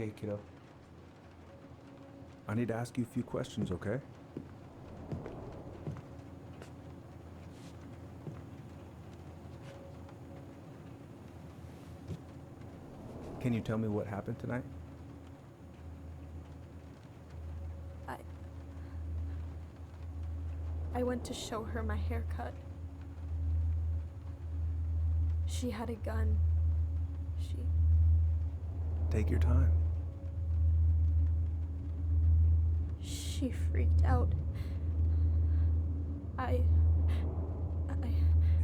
Hey, kiddo. I need to ask you a few questions, okay? Can you tell me what happened tonight? I went to show her my haircut. She had a gun. Take your time. She freaked out.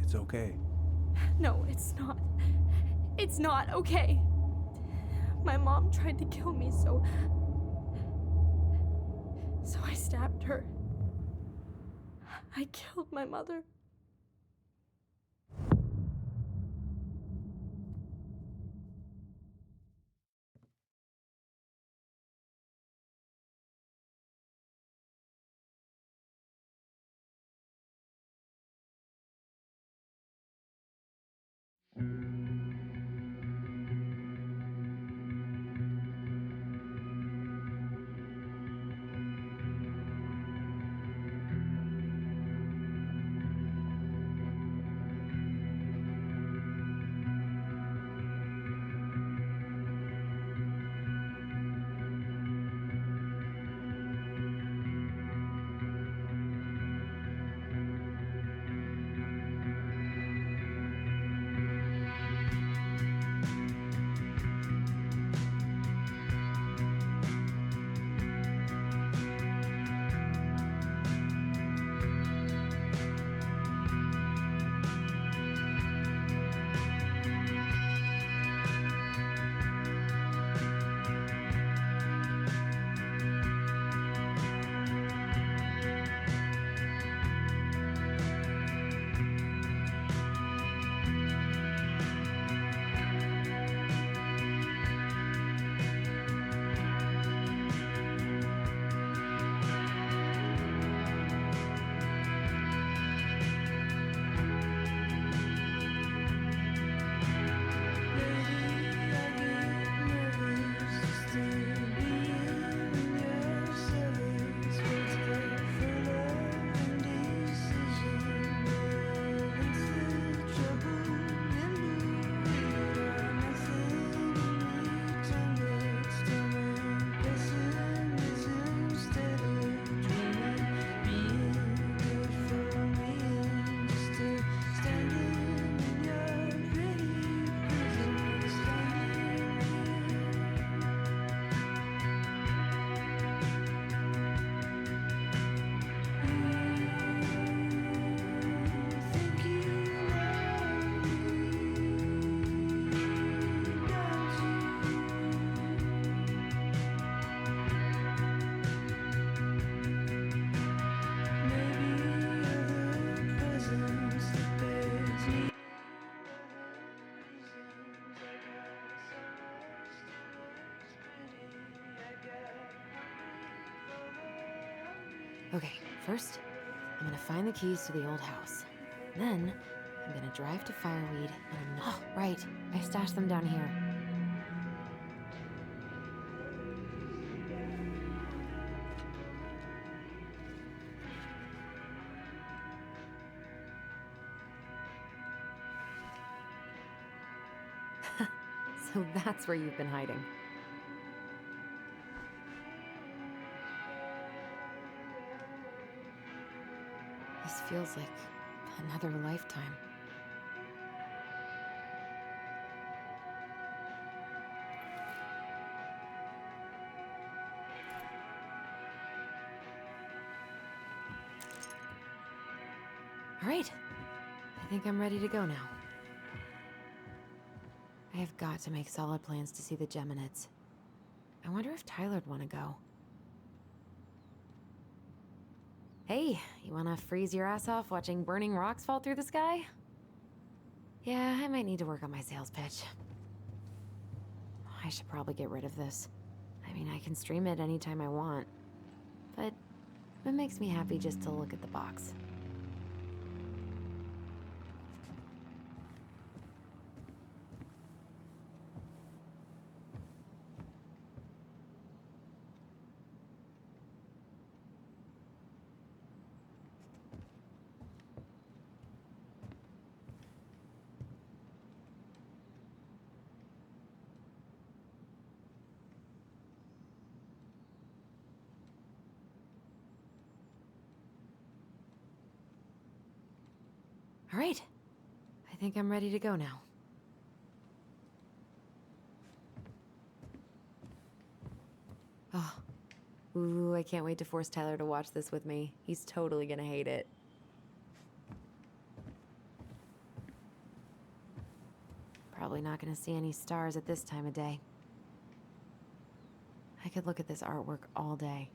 It's okay. No, it's not. It's not okay. My mom tried to kill me, so I stabbed her. I killed my mother. Okay, first, I'm gonna find the keys to the old house. Then, I'm gonna drive to Fireweed and oh, right, I stashed them down here. So that's where you've been hiding. This feels like another lifetime. All right, I think I'm ready to go now. I have got to make solid plans to see the Geminids. I wonder if Tyler'd want to go. Hey, you wanna freeze your ass off watching burning rocks fall through the sky? Yeah, I might need to work on my sales pitch. I should probably get rid of this. I mean, I can stream it anytime I want. But it makes me happy just to look at the box. All right. I think I'm ready to go now. Oh. Ooh, I can't wait to force Tyler to watch this with me. He's totally gonna hate it. Probably not gonna see any stars at this time of day. I could look at this artwork all day.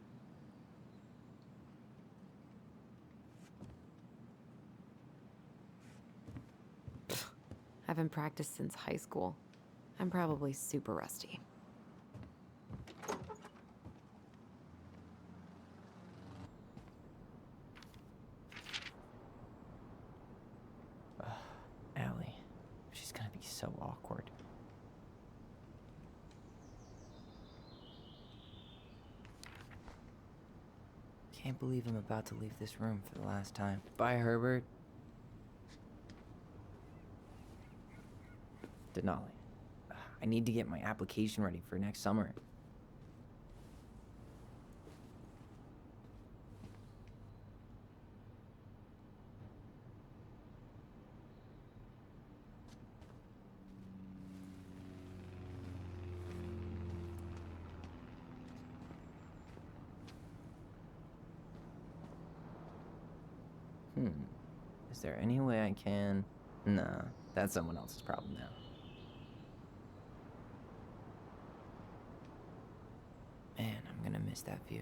Pfft, I haven't practiced since high school. I'm probably super rusty. Allie. She's gonna be so awkward. Can't believe I'm about to leave this room for the last time. Bye, Herbert. Denali. I need to get my application ready for next summer. Is there any way I can... Nah, that's someone else's problem now. Man, I'm gonna miss that view.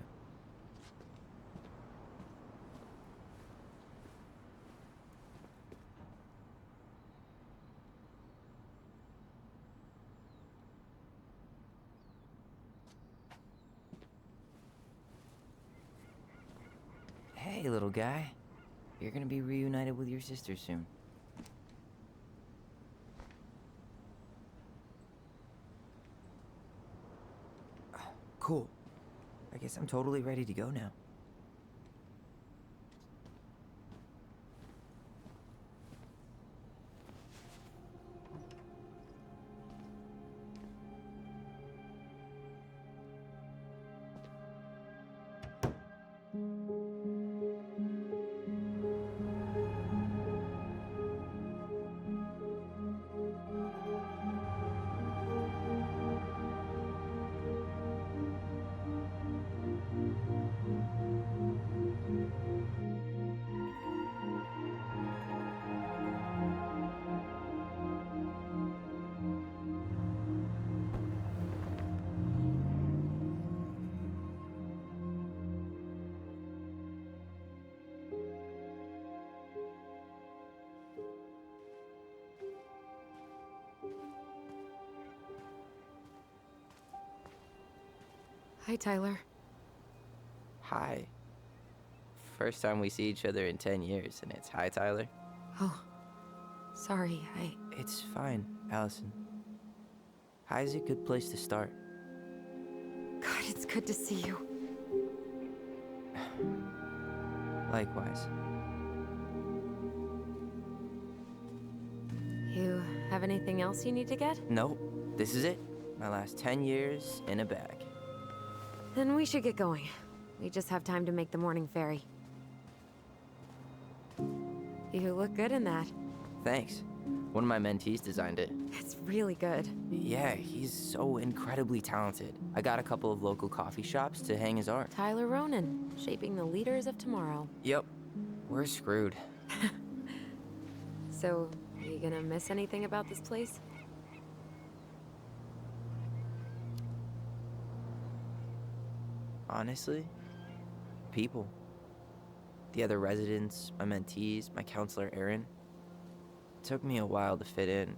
Hey, little guy. You're gonna be reunited with your sister soon. Cool. I guess I'm totally ready to go now. Hi, Tyler. Hi. First time we see each other in 10 years, and it's hi, Tyler. Oh, sorry, It's fine, Alyson. Hi's a good place to start. God, it's good to see you. Likewise. You have anything else you need to get? Nope, this is it. My last 10 years in a bag. Then we should get going. We just have time to make the morning ferry. You look good in that. Thanks. One of my mentees designed it. It's really good. Yeah, he's so incredibly talented. I got a couple of local coffee shops to hang his art. Tyler Ronan, shaping the leaders of tomorrow. Yep, we're screwed. So, are you gonna miss anything about this place? Honestly, people. The other residents, my mentees, my counselor Aaron. It took me a while to fit in,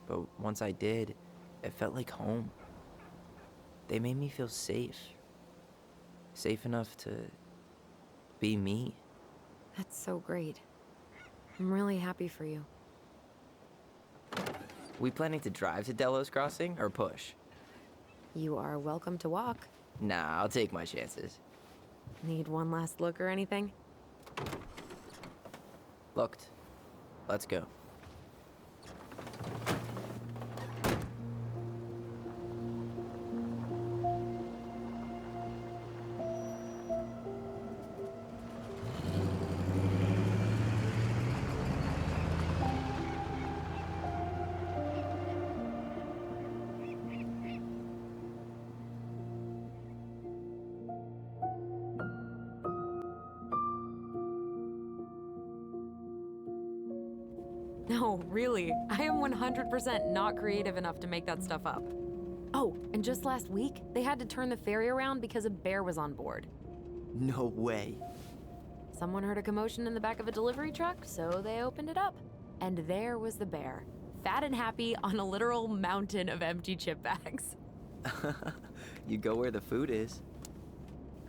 but once I did, it felt like home. They made me feel safe. Safe enough to be me. That's so great. I'm really happy for you. We planning to drive to Delos Crossing or push? You are welcome to walk. Nah, I'll take my chances. Need one last look or anything? Looked. Let's go. No, really. I am 100% not creative enough to make that stuff up. Oh, and just last week, they had to turn the ferry around because a bear was on board. No way. Someone heard a commotion in the back of a delivery truck, so they opened it up. And there was the bear, fat and happy on a literal mountain of empty chip bags. You go where the food is.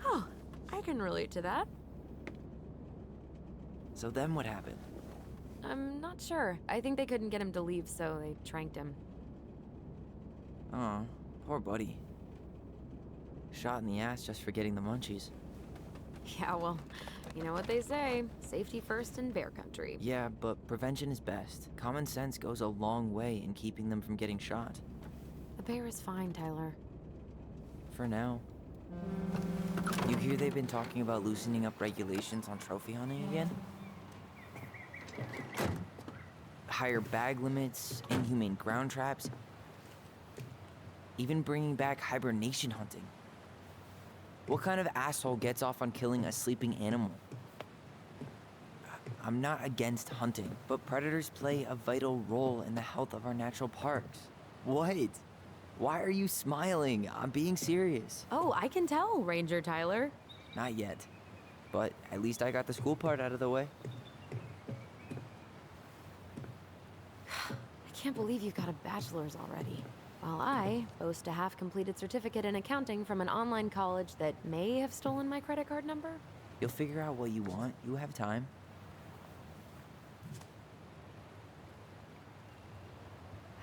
Oh, I can relate to that. So then what happened? I'm not sure. I think they couldn't get him to leave, so they tranked him. Oh, poor buddy. Shot in the ass just for getting the munchies. Yeah, well, you know what they say. Safety first in bear country. Yeah, but prevention is best. Common sense goes a long way in keeping them from getting shot. The bear is fine, Tyler. For now. You hear they've been talking about loosening up regulations on trophy hunting again? Higher bag limits, inhumane ground traps, even bringing back hibernation hunting. What kind of asshole gets off on killing a sleeping animal? I'm not against hunting, but predators play a vital role in the health of our natural parks. What? Why are you smiling? I'm being serious. Oh, I can tell, Ranger Tyler. Not yet, but at least I got the school part out of the way. I can't believe you got a bachelor's already. While I boast a half-completed certificate in accounting from an online college that may have stolen my credit card number. You'll figure out what you want. You have time.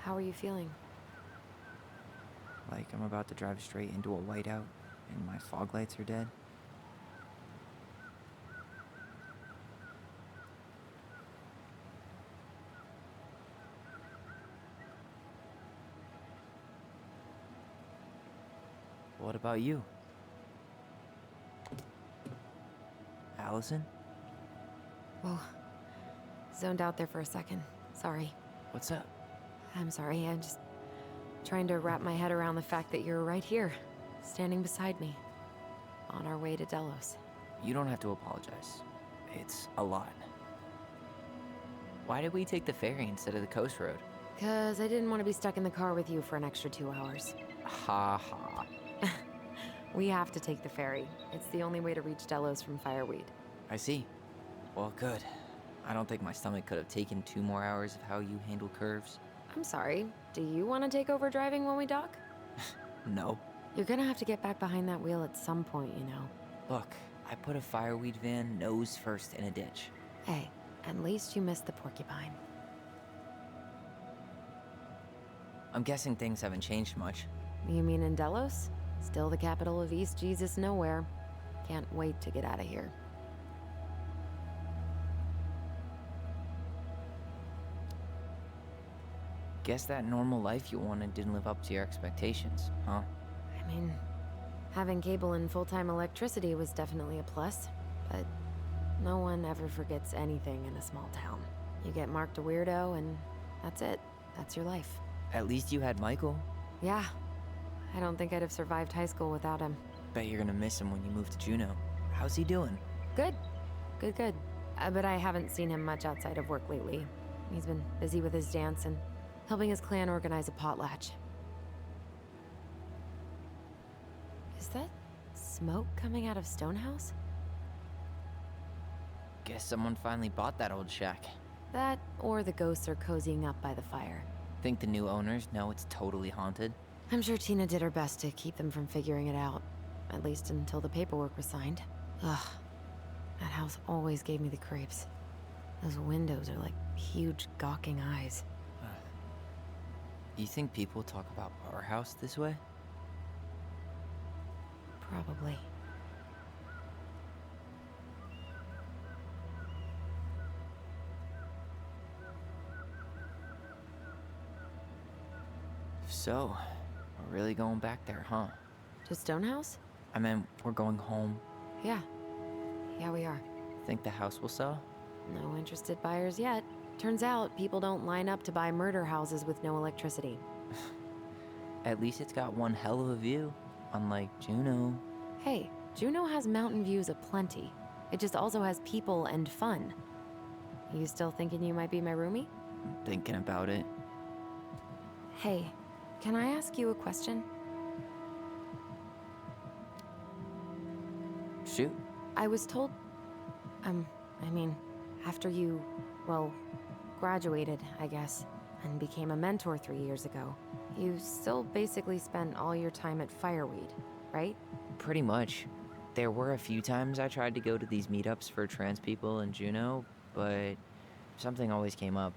How are you feeling? Like I'm about to drive straight into a whiteout and my fog lights are dead. What about you? Allison? Whoa. Zoned out there for a second. Sorry. What's up? I'm sorry, I'm just trying to wrap my head around the fact that you're right here, standing beside me, on our way to Delos. You don't have to apologize. It's a lot. Why did we take the ferry instead of the coast road? 'Cause I didn't want to be stuck in the car with you for an extra 2 hours. Ha ha. We have to take the ferry. It's the only way to reach Delos from Fireweed. I see. Well, good. I don't think my stomach could have taken 2 more hours of how you handle curves. I'm sorry, do you want to take over driving when we dock? No. You're gonna have to get back behind that wheel at some point, you know. Look, I put a fireweed van nose first in a ditch. Hey, at least you missed the porcupine. I'm guessing things haven't changed much. You mean in Delos? Still the capital of East Jesus Nowhere. Can't wait to get out of here. Guess that normal life you wanted didn't live up to your expectations, huh? I mean, having cable and full-time electricity was definitely a plus, but no one ever forgets anything in a small town. You get marked a weirdo and that's it. That's your life. At least you had Michael. Yeah. I don't think I'd have survived high school without him. Bet you're gonna miss him when you move to Juneau. How's he doing? Good. Good. But I haven't seen him much outside of work lately. He's been busy with his dance and helping his clan organize a potlatch. Is that smoke coming out of Stonehouse? Guess someone finally bought that old shack. That, or the ghosts are cozying up by the fire. Think the new owners know it's totally haunted? I'm sure Tina did her best to keep them from figuring it out. At least until the paperwork was signed. Ugh. That house always gave me the creeps. Those windows are like huge gawking eyes. You think people talk about our house this way? Probably. So, we're really going back there, huh? To Stonehouse? I mean, we're going home. Yeah. Yeah, we are. Think the house will sell? No interested buyers yet. Turns out people don't line up to buy murder houses with no electricity. At least it's got one hell of a view, unlike Juneau. Hey, Juneau has mountain views aplenty. It just also has people and fun. You still thinking you might be my roomie? thinking about it. Hey, can I ask you a question? Shoot. I was told... I mean, after you, well, graduated, I guess, and became a mentor 3 years ago, you still basically spent all your time at Fireweed, right? Pretty much. There were a few times I tried to go to these meetups for trans people in Juneau, but something always came up.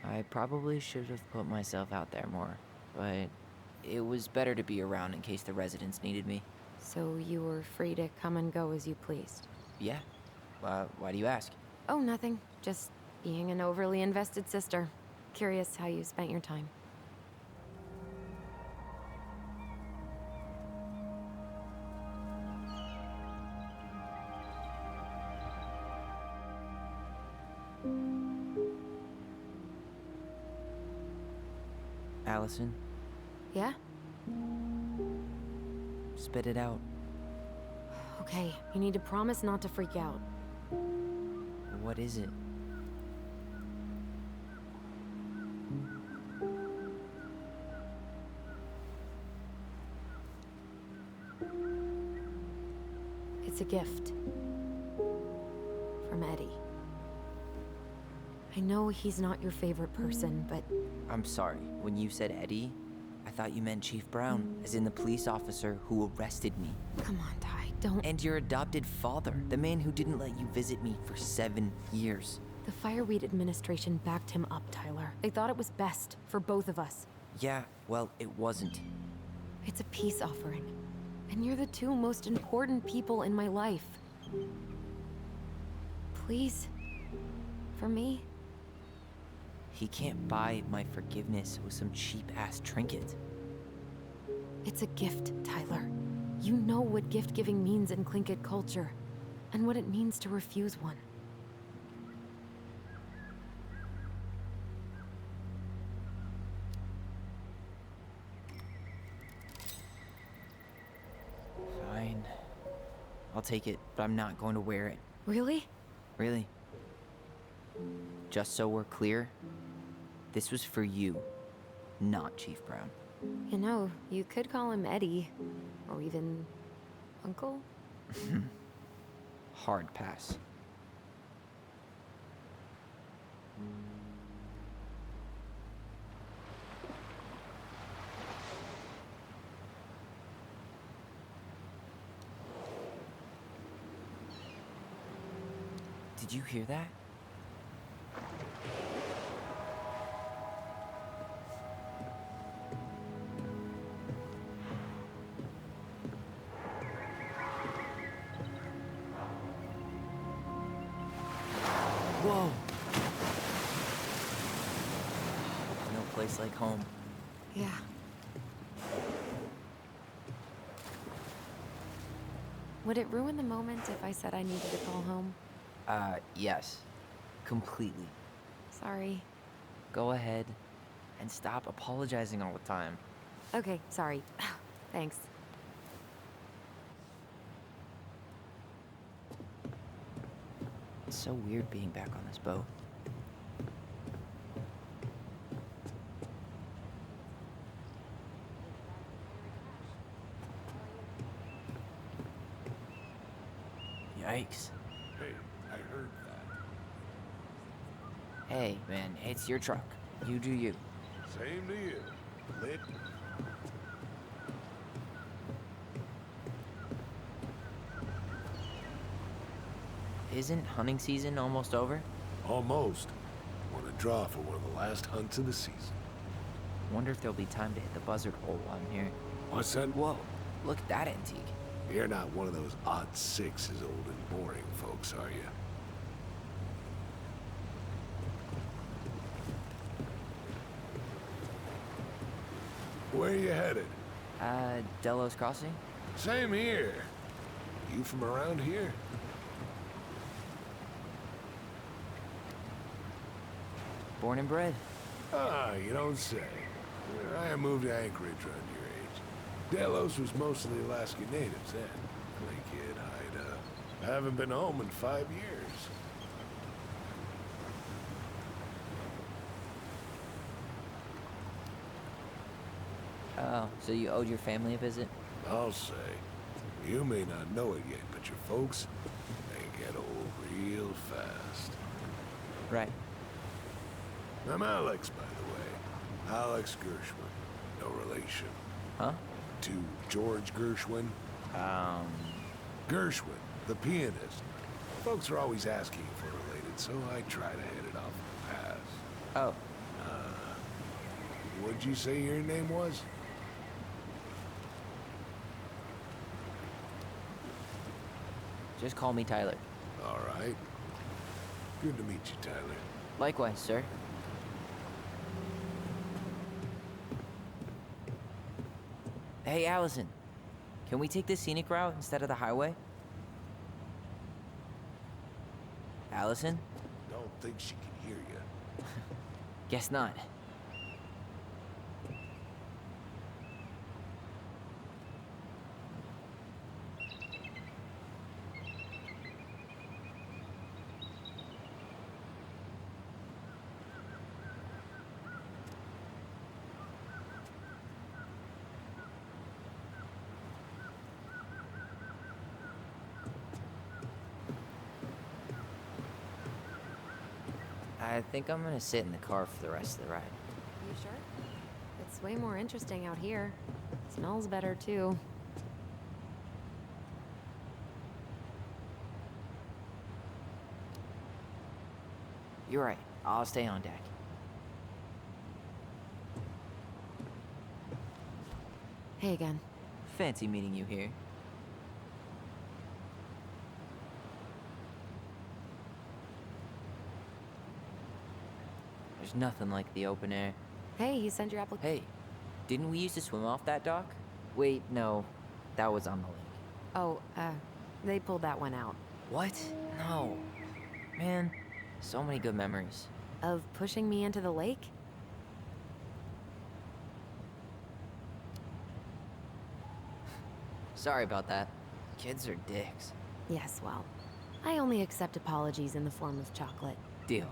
I probably should have put myself out there more, but it was better to be around in case the residents needed me. So you were free to come and go as you pleased? Yeah. Why do you ask? Oh, nothing. Just being an overly invested sister. Curious how you spent your time. Alyson, Yeah? spit it out. Okay, you need to promise not to freak out. What is it? It's a gift. From Eddie. I know he's not your favorite person, but I'm sorry. When you said Eddie, I thought you meant Chief Brown, as in the police officer who arrested me. come on, Ty, don't... And your adopted father, the man who didn't let you visit me for 7 years. The Fireweed administration backed him up, Tyler. They thought it was best for both of us. Yeah, well, it wasn't. It's a peace offering. And you're the two most important people in my life. Please. For me. He can't buy my forgiveness with some cheap-ass trinket. It's a gift, Tyler. You know what gift-giving means in Tlingit culture, and what it means to refuse one. Fine. I'll take it, but I'm not going to wear it. Really? Really. Just so we're clear, this was for you, not Chief Brown. You know, you could call him Eddie, or even Uncle? Hard pass. Did you hear that? Whoa! No place like home. Yeah. Would it ruin the moment if I said I needed to call home? Yes. Completely. Sorry. Go ahead and stop apologizing all the time. Okay, sorry. Thanks. It's so weird being back on this boat. Yikes. Hey, I heard that. Hey, man, it's your truck. You do you. Same to you. Lit. Isn't hunting season almost over? Almost. Want to draw for one of the last hunts of the season. Wonder if there'll be time to hit the buzzard hole while I'm here. What's that? Whoa, look at that antique. You're not one of those odd sixes old and boring folks, are you? Where you headed? Delos Crossing? Same here. You from around here? Born and bred. Ah, you don't say. I moved to Anchorage around your age. Delos was mostly Alaska natives then. Play kid, hide up. I haven't been home in 5 years. Oh, so you owed your family a visit? I'll say. You may not know it yet, but your folks, they get old real fast. Right. I'm Alex, by the way. Alex Gershwin. No relation. Huh? To George Gershwin. Gershwin, the pianist. Folks are always asking if we're related, so I try to hit it off in the past. Oh, What'd you say your name was? just call me Tyler. All right. Good to meet you, Tyler. Likewise, sir. Hey, Allison. Can we take the scenic route instead of the highway? Allison? Don't think she can hear you. Guess not. I think I'm gonna sit in the car for the rest of the ride. You sure? It's way more interesting out here. Smells better, too. You're right. I'll stay on deck. Hey again. Fancy meeting you here. There's nothing like the open air. Hey, you sent your application. Hey, didn't we used to swim off that dock? Wait, no. That was on the lake. Oh, they pulled that one out. What? No. Man, so many good memories. Of pushing me into the lake? Sorry about that. Kids are dicks. Yes, well, I only accept apologies in the form of chocolate. Deal.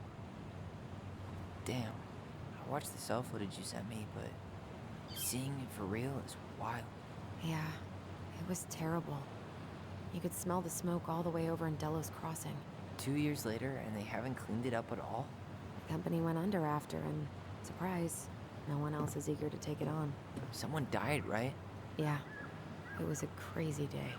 Damn. I watched the cell footage you sent me, but seeing it for real is wild. Yeah, it was terrible. You could smell the smoke all the way over in Delos Crossing. 2 years later, and they haven't cleaned it up at all? The company went under after, and surprise, no one else is eager to take it on. Someone died, right? Yeah, it was a crazy day.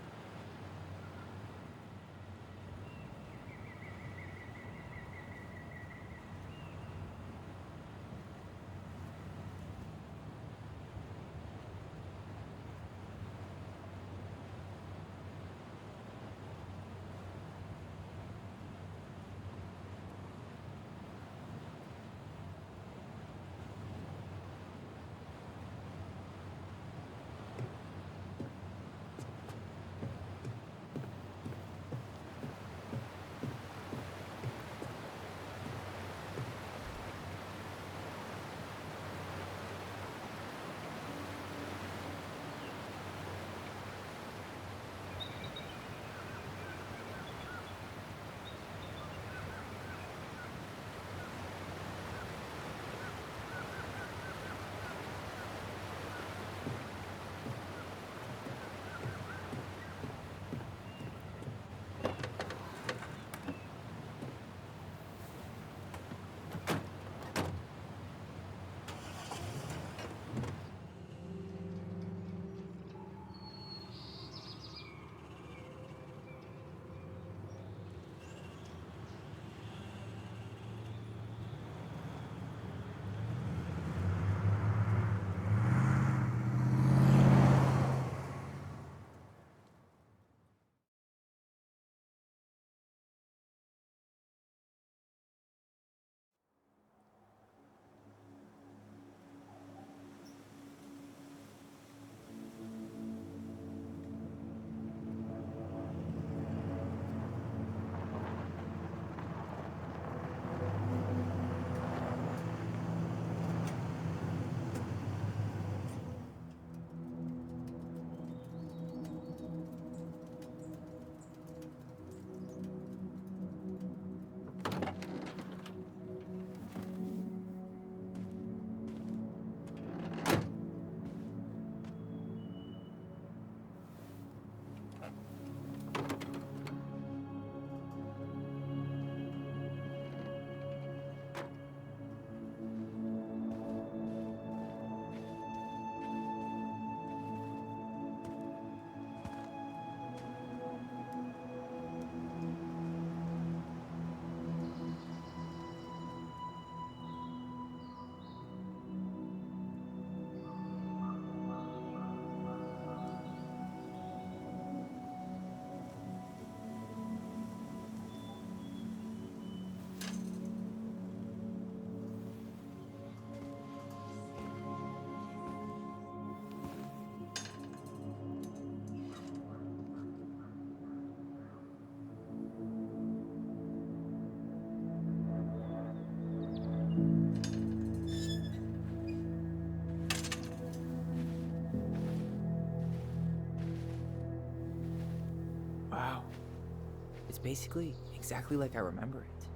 It's basically exactly like I remember it.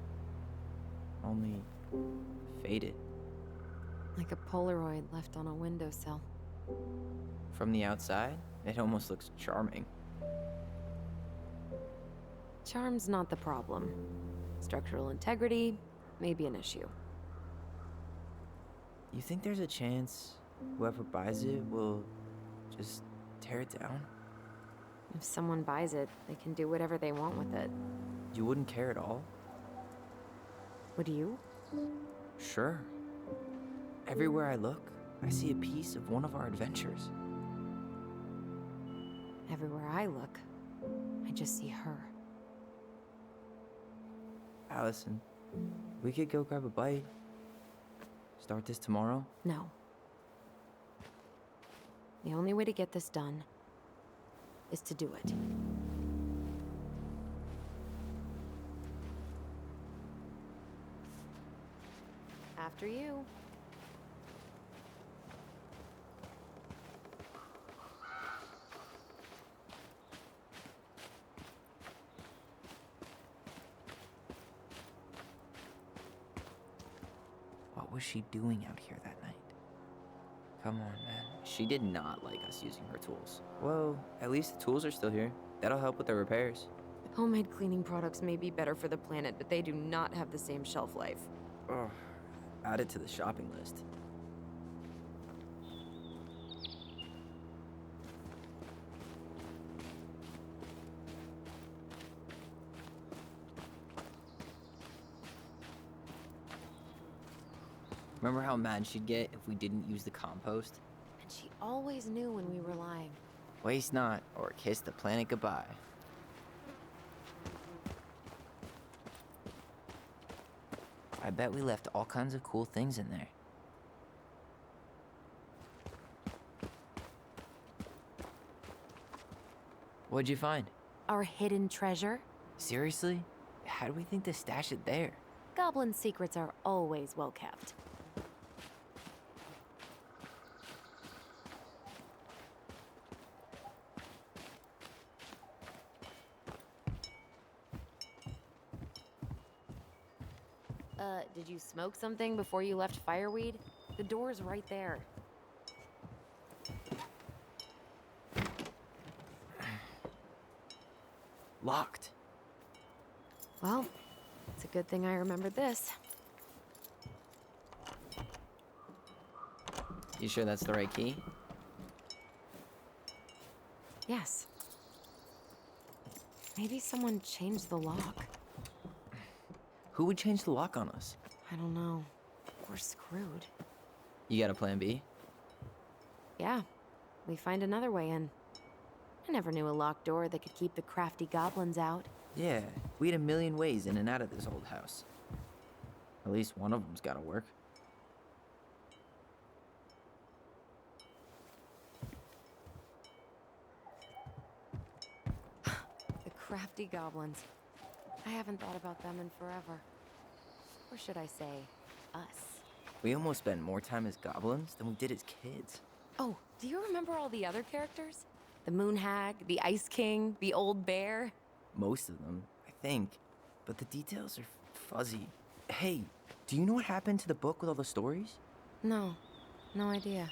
Only faded. Like a Polaroid left on a windowsill. From the outside, it almost looks charming. Charm's not the problem. Structural integrity may be an issue. You think there's a chance whoever buys it will just tear it down? If someone buys it, they can do whatever they want with it. You wouldn't care at all? Would you? Sure. Everywhere I look, I see a piece of one of our adventures. Everywhere I look, I just see her. Alyson, we could go grab a bite. Start this tomorrow? No. The only way to get this done is to do it. After you. What was she doing out here that night? Come on, man. She did not like us using her tools. Well, at least the tools are still here. That'll help with the repairs. Homemade cleaning products may be better for the planet, but they do not have the same shelf life. Ugh. Add it to the shopping list. Remember how mad she'd get if we didn't use the compost? And she always knew when we were lying. Waste not, or kiss the planet goodbye. I bet we left all kinds of cool things in there. What'd you find? Our hidden treasure? Seriously? How do we think to stash it there? Goblin secrets are always well kept. Did you smoke something before you left Fireweed? The door's right there. Locked. Well, it's a good thing I remembered this. You sure that's the right key? Yes. Maybe someone changed the lock. Who would change the lock on us? I don't know. We're screwed. You got a plan B? Yeah, we find another way in. I never knew a locked door that could keep the crafty goblins out. Yeah, we had a million ways in and out of this old house. At least one of them's gotta work. The crafty goblins. I haven't thought about them in forever. Or should I say, us. We almost spent more time as goblins than we did as kids. Oh, do you remember all the other characters? The Moon Hag, the Ice King, the Old Bear? Most of them, I think. But the details are fuzzy. Hey, do you know what happened to the book with all the stories? No, no idea.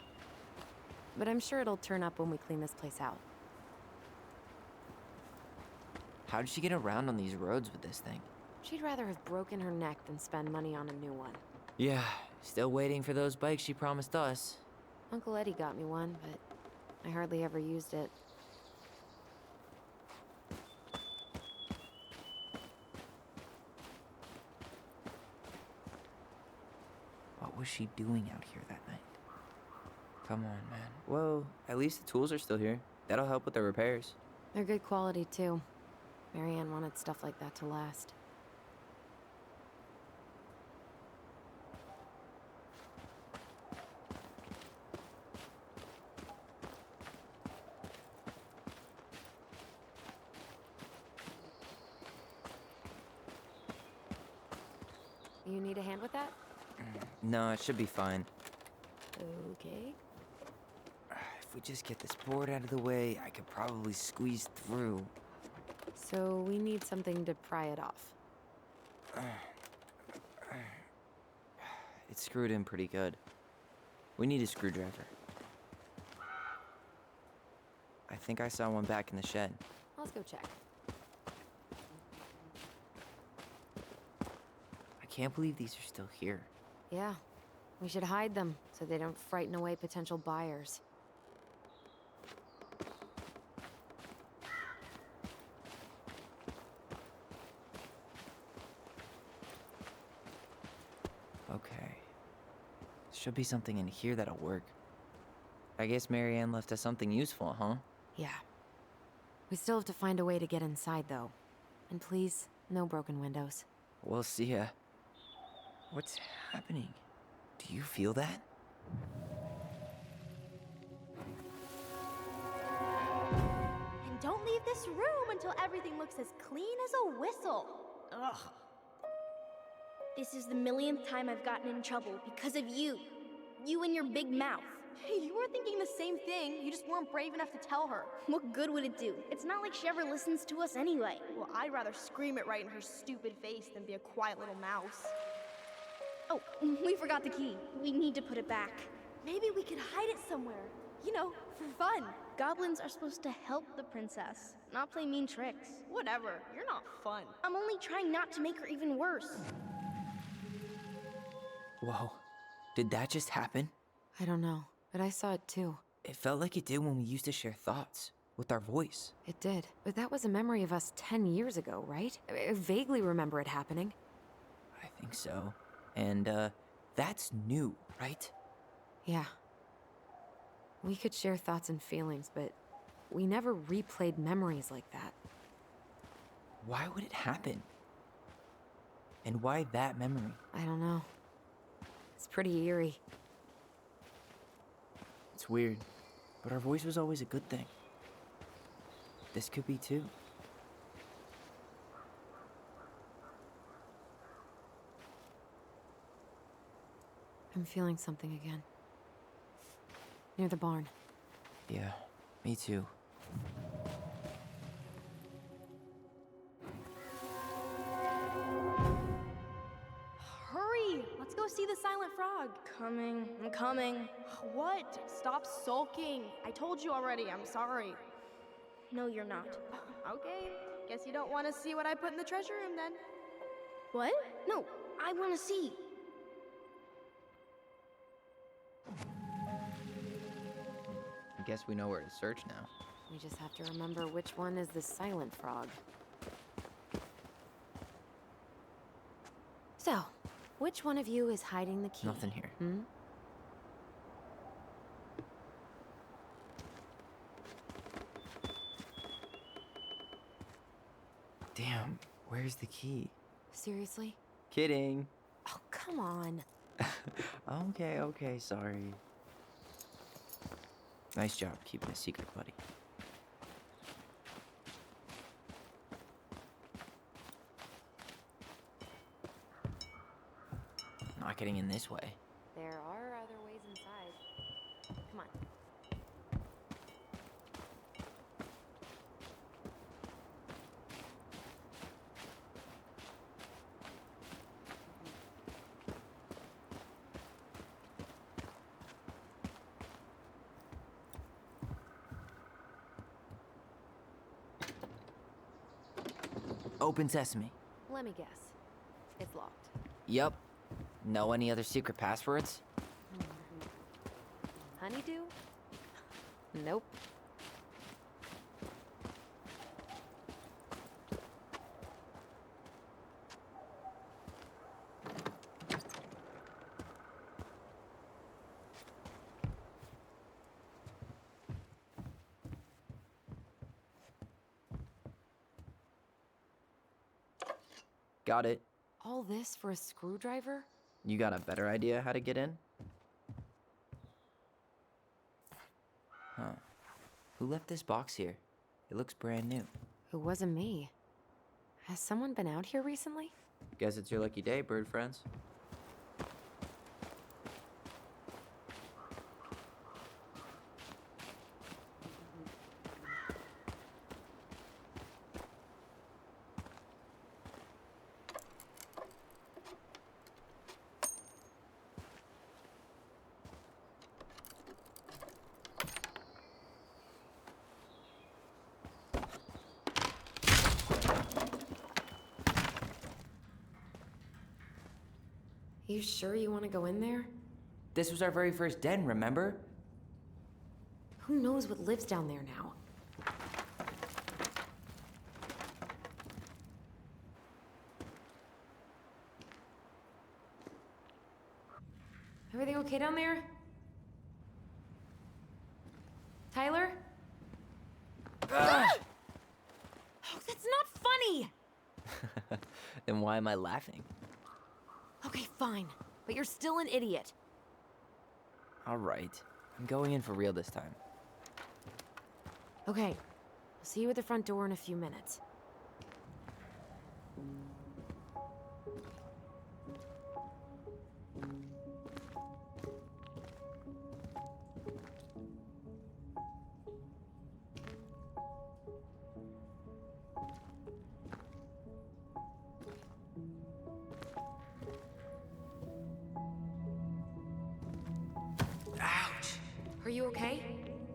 But I'm sure it'll turn up when we clean this place out. How did she get around on these roads with this thing? She'd rather have broken her neck than spend money on a new one. Yeah, still waiting for those bikes she promised us. Uncle Eddie got me one, but I hardly ever used it. What was she doing out here that night? Come on, man. Well, at least the tools are still here. That'll help with the repairs. They're good quality, too. Marianne wanted stuff like that to last. You need a hand with that? No, it should be fine. Okay. If we just get this board out of the way, I could probably squeeze through. So we need something to pry it off. It's screwed in pretty good. We need a screwdriver. I think I saw one back in the shed. Let's go check. I can't believe these are still here. Yeah, we should hide them so they don't frighten away potential buyers. Okay. Should be something in here that'll work. I guess Marianne left us something useful, huh? Yeah. We still have to find a way to get inside, though. And please, no broken windows. We'll see ya. What's happening? Do you feel that? And don't leave this room until everything looks as clean as a whistle. Ugh. This is the millionth time I've gotten in trouble because of you. You and your big mouth. You were thinking the same thing, you just weren't brave enough to tell her. What good would it do? It's not like she ever listens to us anyway. Well, I'd rather scream it right in her stupid face than be a quiet little mouse. Oh, we forgot the key. We need to put it back. Maybe we could hide it somewhere. You know, for fun. Goblins are supposed to help the princess, not play mean tricks. Whatever, you're not fun. I'm only trying not to make her even worse. Whoa. Did that just happen? I don't know, but I saw it too. It felt like it did when we used to share thoughts with our voice. It did. But that was a memory of us 10 years ago, right? I vaguely remember it happening. I think so. And, that's new, right? Yeah. We could share thoughts and feelings, but we never replayed memories like that. Why would it happen? And why that memory? I don't know. It's pretty eerie. It's weird, but our voice was always a good thing. This could be too. I'm feeling something again. Near the barn. Yeah, me too. Hurry! Let's go see the silent frog. I'm coming. What? Stop sulking. I told you already, I'm sorry. No, you're not. Okay, guess you don't want to see what I put in the treasure room then. What? No, I want to see. I guess we know where to search now. We just have to remember which one is the silent frog. So, which one of you is hiding the key? Nothing here. Hmm? Damn, where's the key? Seriously? Kidding. Oh, come on. Okay, sorry. Nice job keeping a secret, buddy. Not getting in this way. There are other ways inside. Come on. Open sesame. Let me guess. It's locked. Yup. Know any other secret passwords? Honeydew? Nope. Got it. All this for a screwdriver? You got a better idea how to get in? Huh. Who left this box here? It looks brand new. It wasn't me. Has someone been out here recently? Guess it's your lucky day, bird friends. You sure you want to go in there? This was our very first den, remember? Who knows what lives down there now? Everything okay down there? Tyler? Oh, that's not funny! Then why am I laughing? Okay, fine. But you're still an idiot. Alright, I'm going in for real this time. Okay. I'll see you at the front door in a few minutes. Ouch! Are you okay?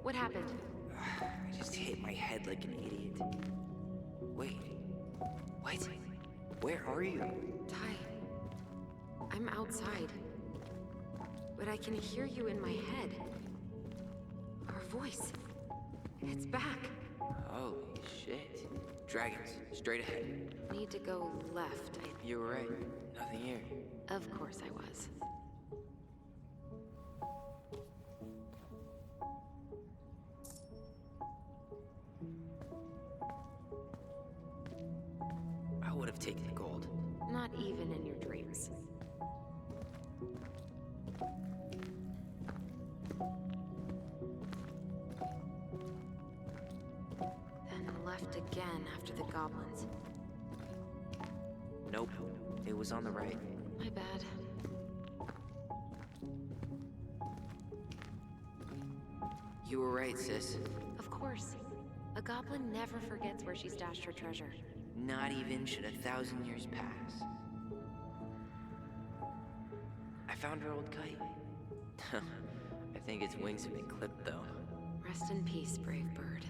What happened? I just hit my head like an idiot. Wait. What? Where are you? Ty, I'm outside. But I can hear you in my head. Our voice. It's back. Holy shit. Dragons, straight ahead. Need to go left. You were right. Nothing here. Of course I was. I would have taken the gold. Not even in your dreams. Then left again after the goblins. Nope. It was on the right. My bad. You were right, sis. Of course. A goblin never forgets where she stashed her treasure. Not even should 1,000 years pass. I found her old kite. I think its wings have been clipped, though. Rest in peace, brave bird.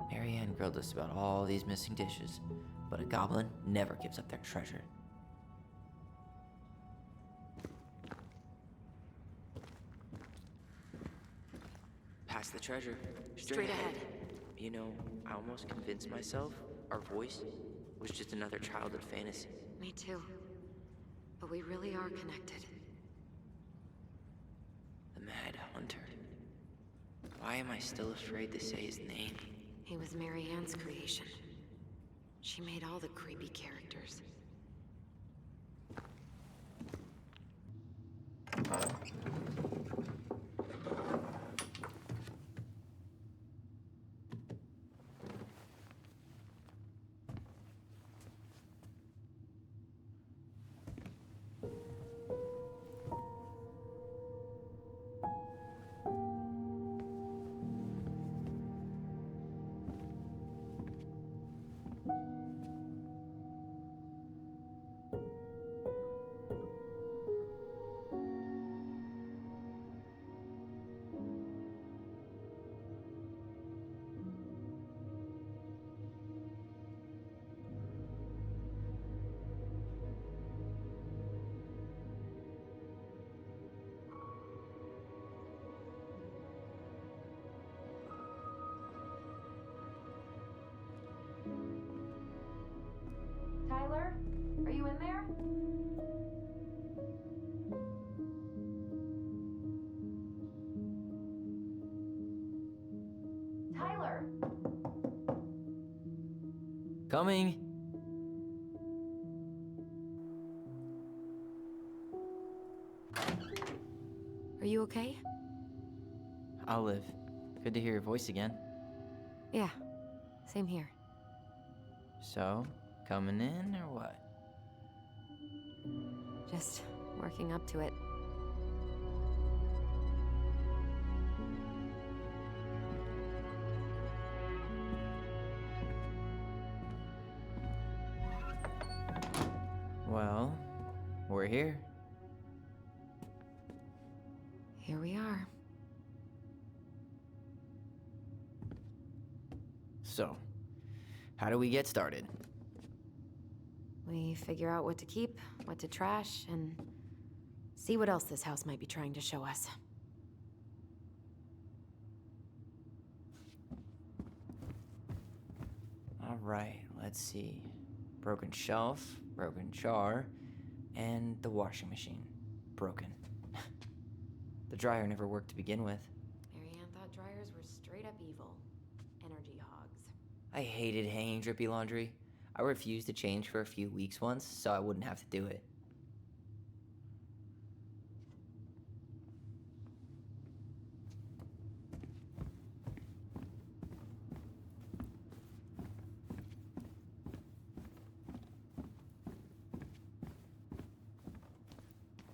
Marianne grilled us about all these missing dishes, but a goblin never gives up their treasure. Past the treasure. Straight ahead. You know, I almost convinced myself our voice was just another childhood fantasy. Me too. But we really are connected. The Mad Hunter. Why am I still afraid to say his name? He was Marianne's creation. She made all the creepy characters. Tyler? Are you in there? Tyler! Coming! Are you okay? I'll live. Good to hear your voice again. Yeah, same here. So, coming in or what? Just working up to it. Well, we're here. Here we are. So, how do we get started? We figure out what to keep, what to trash, and See what else this house might be trying to show us. Alright, let's see. Broken shelf, broken jar, and the washing machine. Broken. The dryer never worked to begin with. Marianne thought dryers were straight up evil. Energy hogs. I hated hanging drippy laundry. I refused to change for a few weeks once, so I wouldn't have to do it.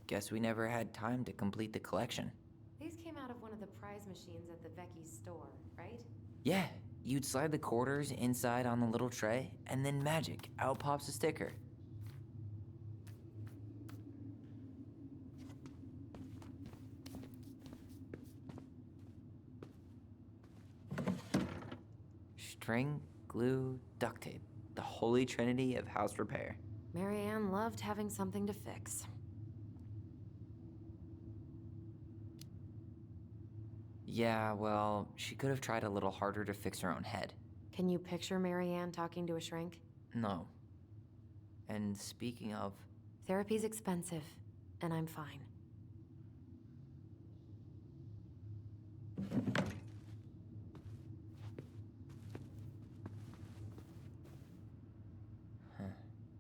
Guess we never had time to complete the collection. These came out of one of the prize machines at the Vecchi's store, right? Yeah, you'd slide the quarters inside on the little tray, and then magic, out pops a sticker. String, glue, duct tape. The holy trinity of house repair. Marianne loved having something to fix. Yeah, well, she could have tried a little harder to fix her own head. Can you picture Marianne talking to a shrink? No. And speaking of... Therapy's expensive, and I'm fine.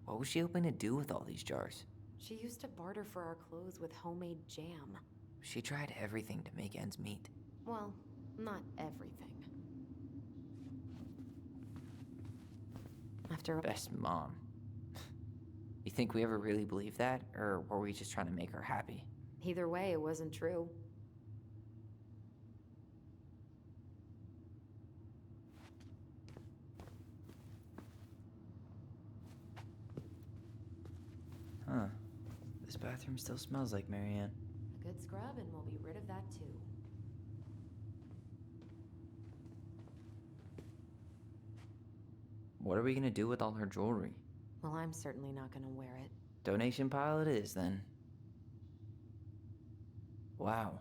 What was she hoping to do with all these jars? She used to barter for our clothes with homemade jam. She tried everything to make ends meet. Well, not everything. After all, Best mom. You think we ever really believed that? Or were we just trying to make her happy? either way, it wasn't true. Huh. This bathroom still smells like Marianne. A good scrub and we'll be rid of that too. What are we gonna do with all her jewelry? Well, I'm certainly not gonna wear it. Donation pile it is, then. Wow.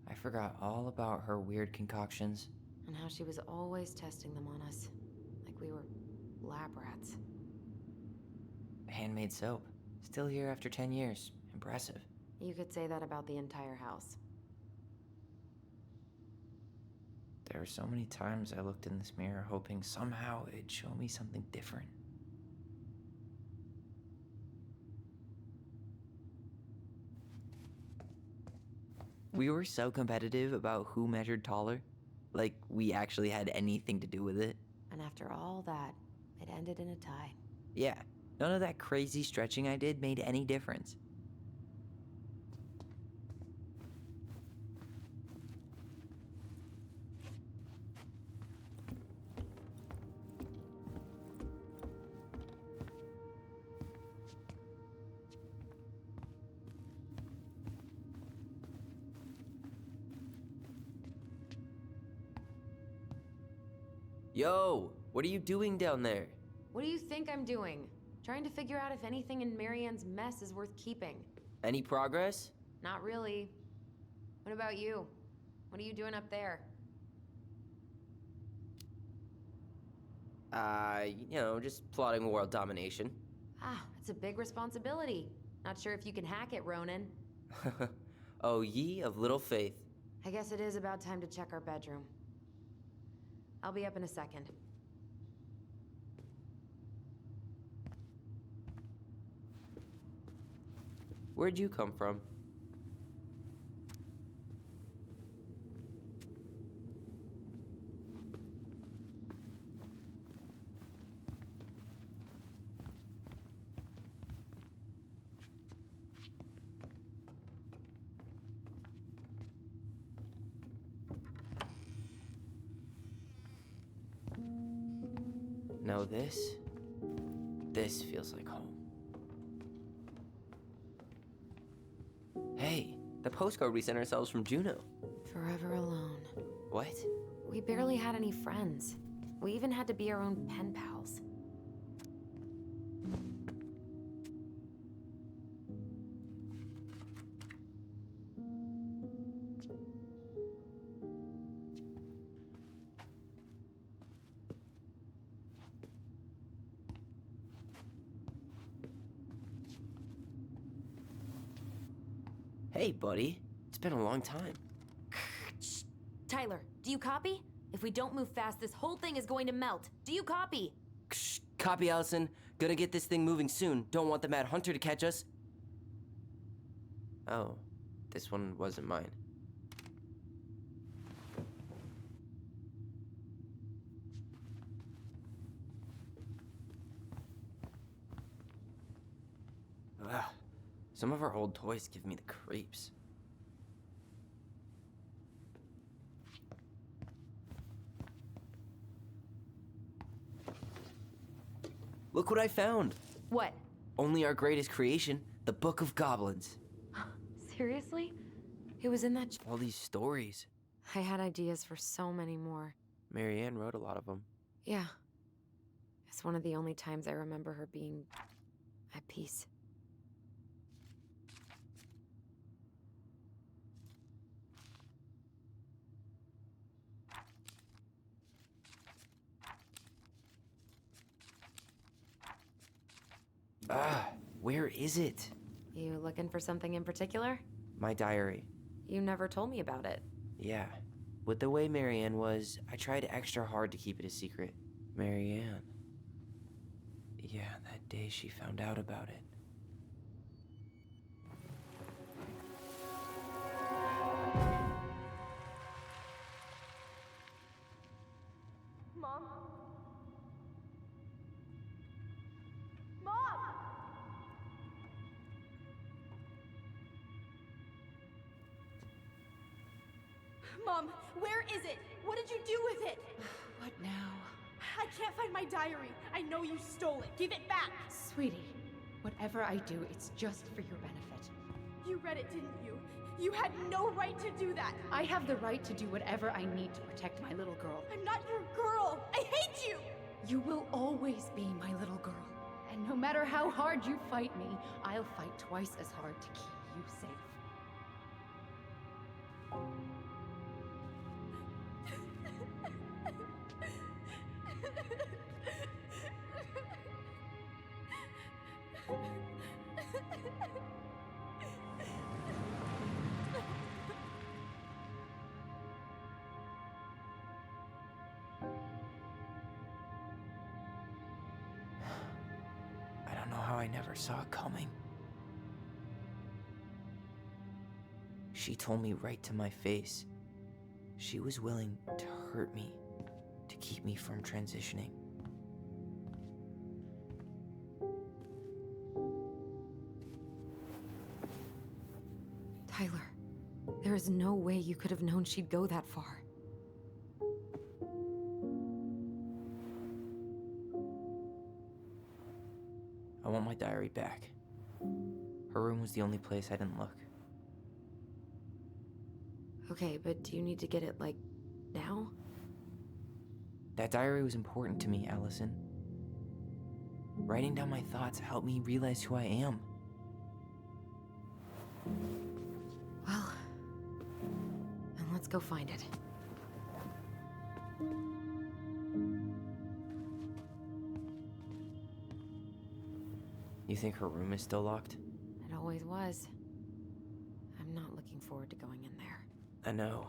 I forgot all about her weird concoctions. And how she was always testing them on us. Like we were lab rats. Handmade soap. Still here after 10 years. Impressive. You could say that about the entire house. There were so many times I looked in this mirror hoping somehow it'd show me something different. We were so competitive about who measured taller. Like we actually had anything to do with it. And after all that, it ended in a tie. Yeah, none of that crazy stretching I did made any difference. Yo, what are you doing down there? What do you think I'm doing? Trying to figure out if anything in Marianne's mess is worth keeping. Any progress? Not really. What about you? What are you doing up there? Just plotting world domination. Ah, it's a big responsibility. Not sure if you can hack it, Ronan. Oh, ye of little faith. I guess it is about time to check our bedroom. I'll be up in a second. Where'd you come from? No, this feels like home. Hey, the postcard we sent ourselves from Juneau. Forever alone. What? We barely had any friends. We even had to be our own pen pals. Hey, buddy. It's been a long time. Shh. Tyler, do you copy? If we don't move fast, this whole thing is going to melt. Do you copy? Shh, copy, Allison. Gonna get this thing moving soon. Don't want the Mad Hunter to catch us. Oh, this one wasn't mine. Ugh. Some of our old toys give me the creeps. Look what I found. What? Only our greatest creation, the Book of Goblins. Seriously? It was in that... All these stories. I had ideas for so many more. Marianne wrote a lot of them. Yeah. It's one of the only times I remember her being at peace. Where is it? You looking for something in particular? My diary. You never told me about it. Yeah. With the way Marianne was, I tried extra hard to keep it a secret. Marianne. Yeah, that day she found out about it. Mom? Mom! Mom, where is it? What did you do with it? What now? I can't find my diary. I know you stole it. Give it back. Sweetie, whatever I do, it's just for your benefit. You read it, didn't you? You had no right to do that. I have the right to do whatever I need to protect my little girl. I'm not your girl. I hate you. You will always be my little girl. And no matter how hard you fight me, I'll fight twice as hard to keep you safe. I don't know how I never saw it coming. She told me right to my face. She was willing to hurt me to keep me from transitioning. Tyler, there is no way you could have known she'd go that far. I want my diary back. Her room was the only place I didn't look. Okay, but do you need to get it, like, now? That diary was important to me, Allison. Writing down my thoughts helped me realize who I am. Well, then let's go find it. You think her room is still locked? It always was. I'm not looking forward to going in there. I know,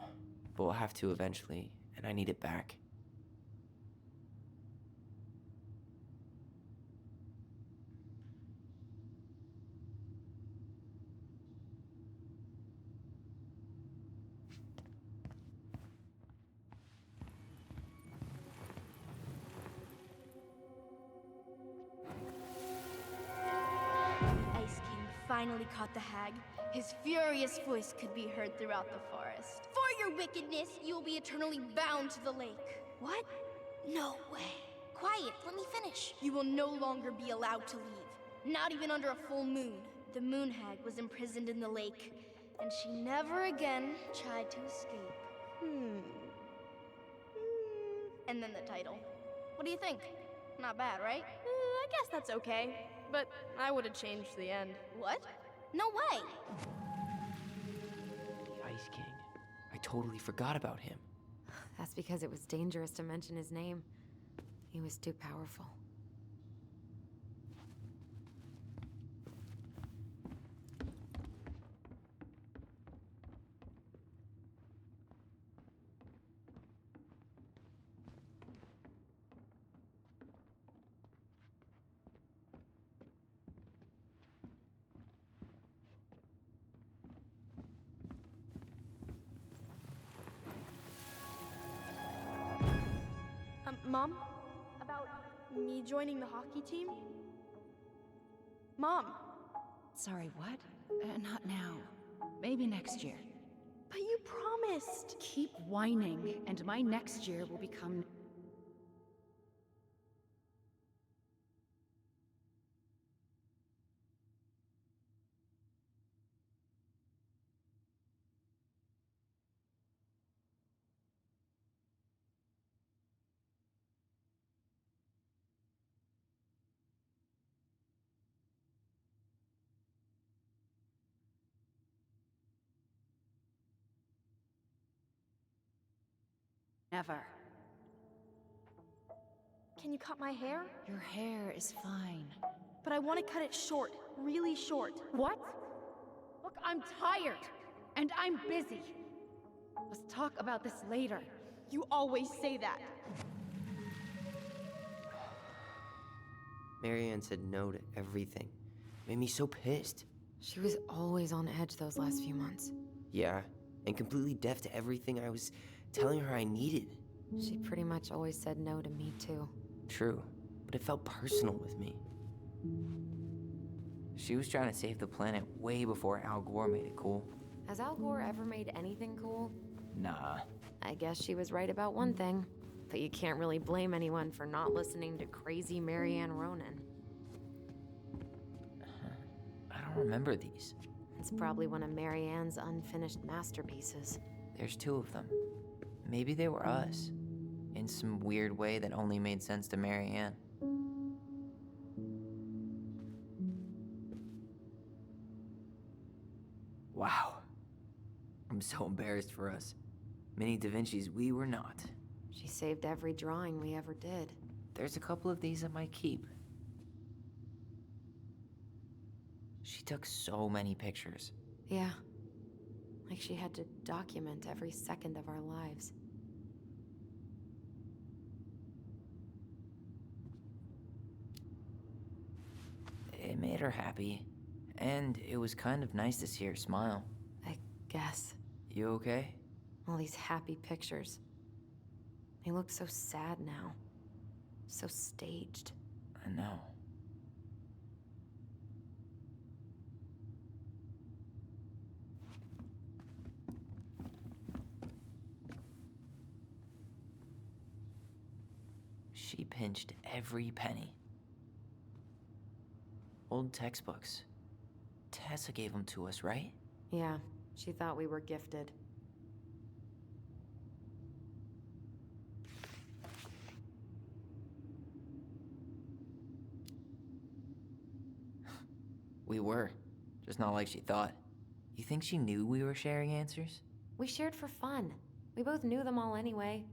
but we'll have to eventually, and I need it back. Ice King finally caught the hag. His furious voice could be heard throughout the forest. For your wickedness, you will be eternally bound to the lake. What? No way. Quiet, let me finish. You will no longer be allowed to leave. Not even under a full moon. The moon hag was imprisoned in the lake, and she never again tried to escape. And then the title. What do you think? Not bad, right? I guess that's okay. But I would have changed the end. What? No way! The Ice King. I totally forgot about him. That's because it was dangerous to mention his name. He was too powerful. Mom? About me joining the hockey team? Mom! Sorry, what? Not now. Maybe next year. But you promised! Keep whining, and my next year will become... Never. Can you cut my hair? Your hair is fine. But I want to cut it short, really short. What? Look, I'm tired, and I'm busy. Let's talk about this later. You always say that. Marianne said no to everything. Made me so pissed. She was always on edge those last few months. Yeah, and completely deaf to everything I was telling her I needed. She pretty much always said no to me, too. True, but it felt personal with me. She was trying to save the planet way before Al Gore made it cool. Has Al Gore ever made anything cool? Nah. I guess she was right about one thing. But you can't really blame anyone for not listening to crazy Marianne Ronan. I don't remember these. It's probably one of Marianne's unfinished masterpieces. There's 2 of them. Maybe they were us. In some weird way that only made sense to Marianne. Wow. I'm so embarrassed for us. Mini Da Vinci's we were not. She saved every drawing we ever did. There's a couple of these I might keep. She took so many pictures. Yeah. Like she had to document every second of our lives. It made her happy. And it was kind of nice to see her smile. I guess. You okay? All these happy pictures. They look so sad now. So staged. I know. She pinched every penny. Old textbooks. Tessa gave them to us, right? Yeah, she thought we were gifted. We were. Just not like she thought. You think she knew we were sharing answers? We shared for fun. We both knew them all anyway.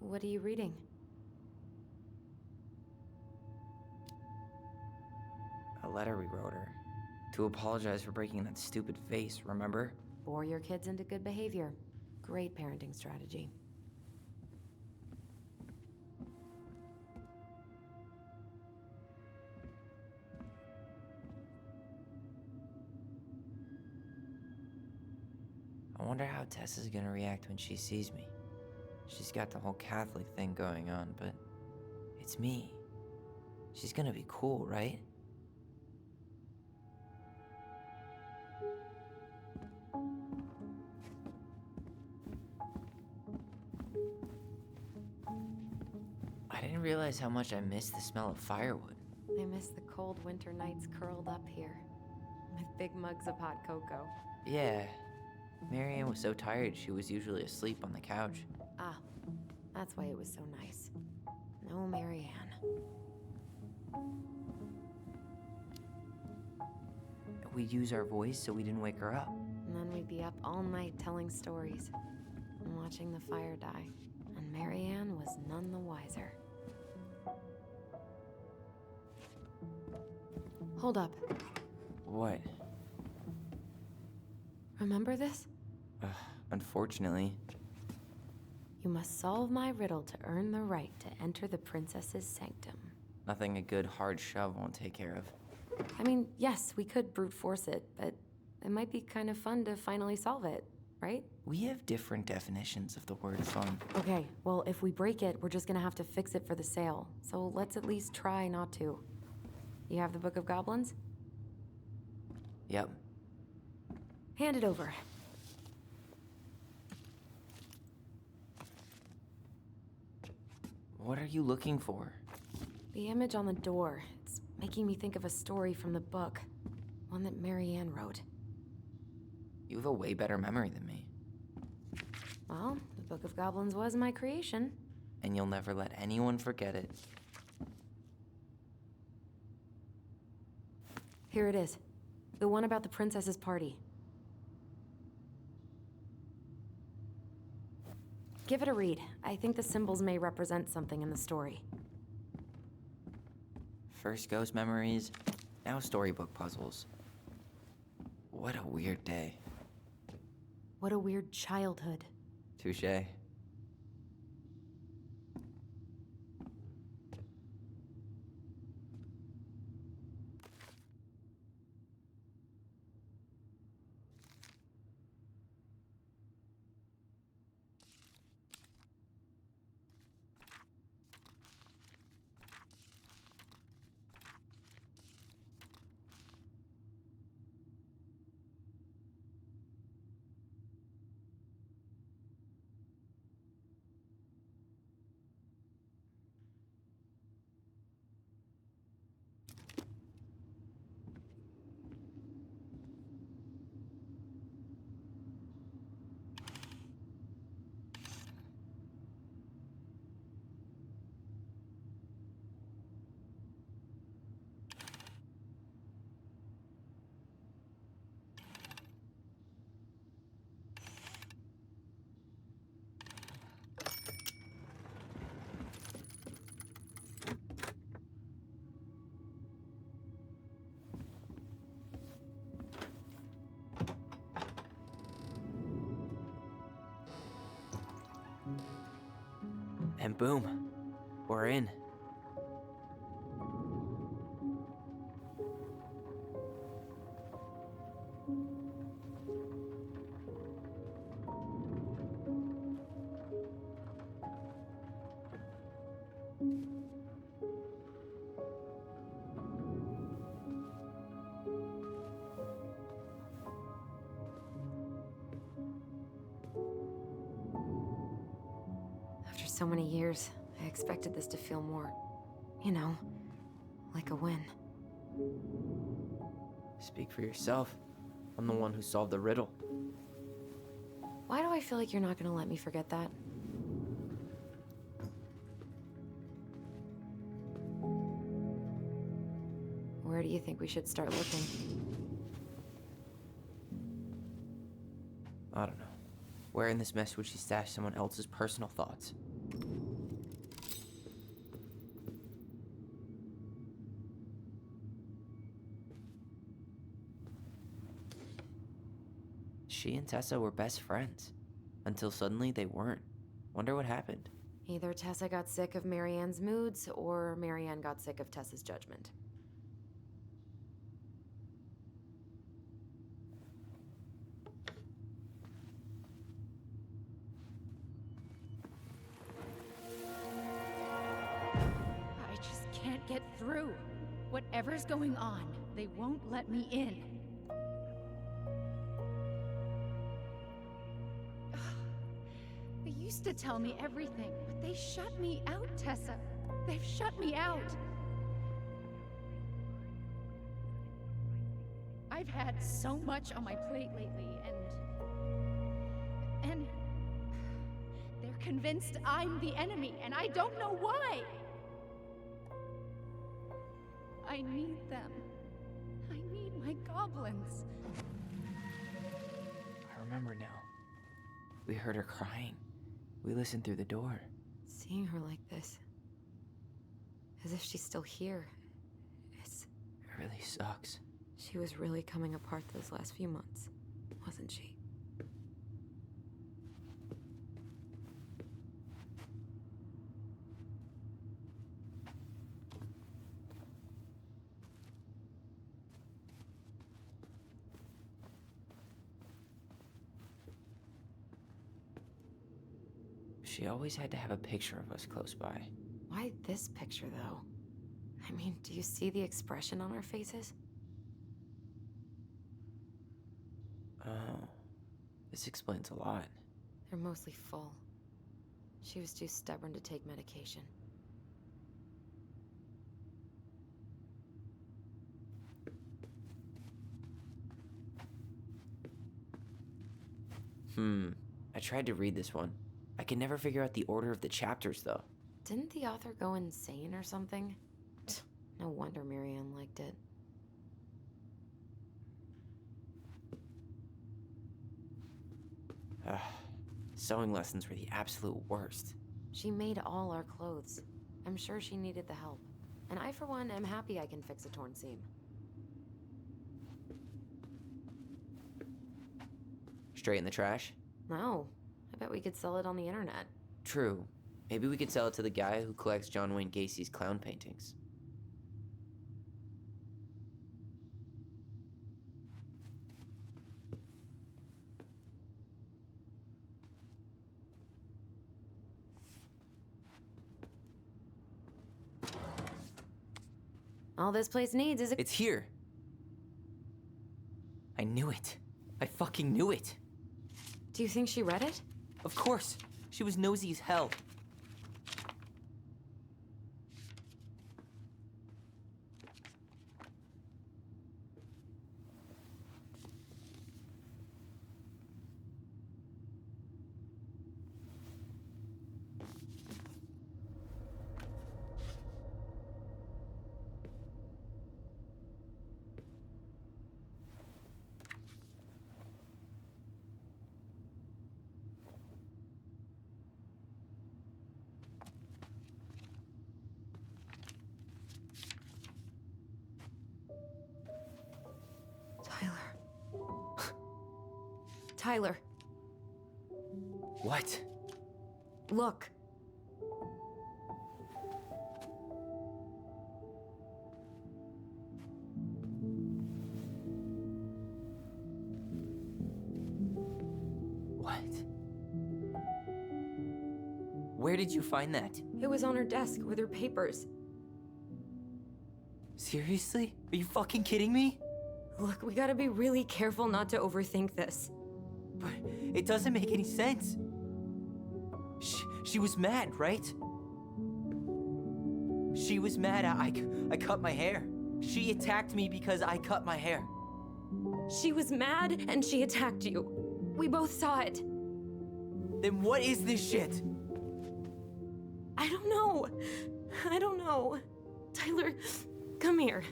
What are you reading? A letter we wrote her. To apologize for breaking that stupid vase, remember? Bore your kids into good behavior. Great parenting strategy. I wonder how Tessa's gonna react when she sees me. She's got the whole Catholic thing going on, but it's me. She's gonna be cool, right? I didn't realize how much I missed the smell of firewood. I miss the cold winter nights curled up here, with big mugs of hot cocoa. Yeah, Marianne was so tired she was usually asleep on the couch. Ah, that's why it was so nice. No Marianne. We'd use our voice so we didn't wake her up. And then we'd be up all night telling stories and watching the fire die. And Marianne was none the wiser. Hold up. What? Remember this? Unfortunately. You You must solve my riddle to earn the right to enter the princess's sanctum. Nothing a good hard shove won't take care of. I mean, yes, we could brute force it, but it might be kind of fun to finally solve it, right? We have different definitions of the word fun. Okay, well, if we break it, we're just gonna have to fix it for the sale. So let's at least try not to. You have the Book of Goblins? Yep. Hand it over. What are you looking for? The image on the door. It's making me think of a story from the book. One that Marianne wrote. You have a way better memory than me. Well, the Book of Goblins was my creation. And you'll never let anyone forget it. Here it is. The one about the princess's party. Give it a read. I think the symbols may represent something in the story. First ghost memories, now storybook puzzles. What a weird day. What a weird childhood. Touché. And boom, we're in. After so many years, I expected this to feel more, you know, like a win. Speak for yourself. I'm the one who solved the riddle. Why do I feel like you're not gonna let me forget that? Where do you think we should start looking? I don't know. Where in this mess would she stash someone else's personal thoughts? She and Tessa were best friends. Until suddenly they weren't. Wonder what happened. Either Tessa got sick of Marianne's moods, or Marianne got sick of Tessa's judgment. I just can't get through. Whatever's going on, they won't let me in. They used to tell me everything, but they shut me out, Tessa. They've shut me out. I've had so much on my plate lately, and they're convinced I'm the enemy, and I don't know why. I need them. I need my goblins. I remember now. We heard her crying. We listened through the door. Seeing her like this, as if she's still here, It really sucks. she was really coming apart those last few months, wasn't she? She always had to have a picture of us close by. Why this picture, though? I mean, do you see the expression on our faces? Oh, this explains a lot. They're mostly full. She was too stubborn to take medication. I tried to read this one. I could never figure out the order of the chapters, though. Didn't the author go insane or something? No wonder Miriam liked it. Sewing lessons were the absolute worst. She made all our clothes. I'm sure she needed the help. And I, for one, am happy I can fix a torn seam. Straight in the trash? No, I bet we could sell it on the internet. True. Maybe we could sell it to the guy who collects John Wayne Gacy's clown paintings. All this place needs is a— It's here. I knew it. I fucking knew it. Do you think she read it? Of course. She was nosy as hell. Tyler, What? look. What? Where did you find that? It was on her desk with her papers. Seriously? Are you fucking kidding me? Look, we gotta be really careful not to overthink this. But it doesn't make any sense. She was mad, right? She was mad I cut my hair. She attacked me because I cut my hair. She was mad and she attacked you. We both saw it. Then what is this shit? I don't know. I don't know. Tyler, come here.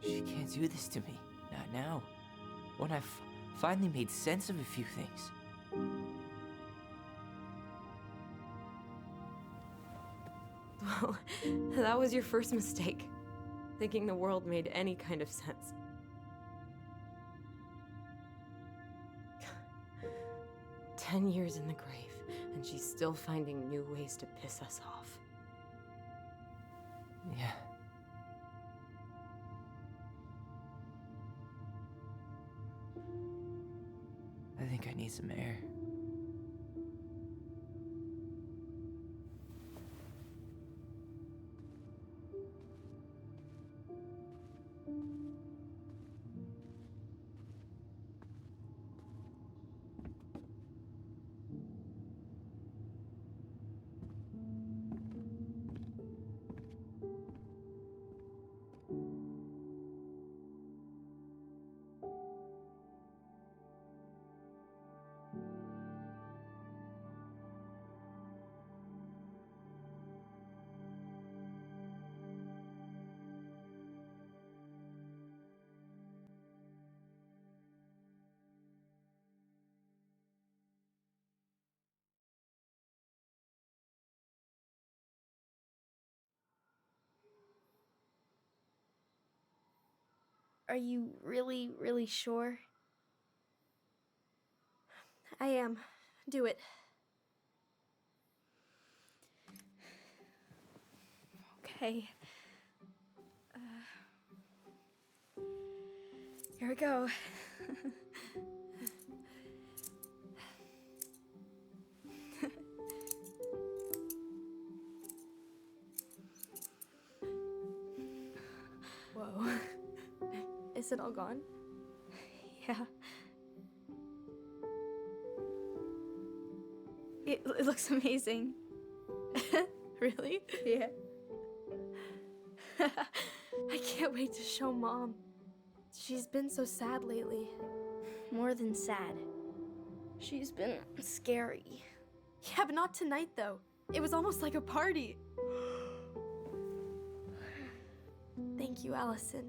She can't do this to me. Not now. When I've finally made sense of a few things. Well, that was your first mistake. Thinking the world made any kind of sense. 10 years in the grave, and she's still finding new ways to piss us off. Yeah. I think I need some air. Are you really, really sure? I am. Do it. Okay. Here we go. Is it all gone? Yeah. It looks amazing. Really? Yeah. I can't wait to show Mom. She's been so sad lately. More than sad. She's been scary. Yeah, but not tonight, though. It was almost like a party. Thank you, Alyson.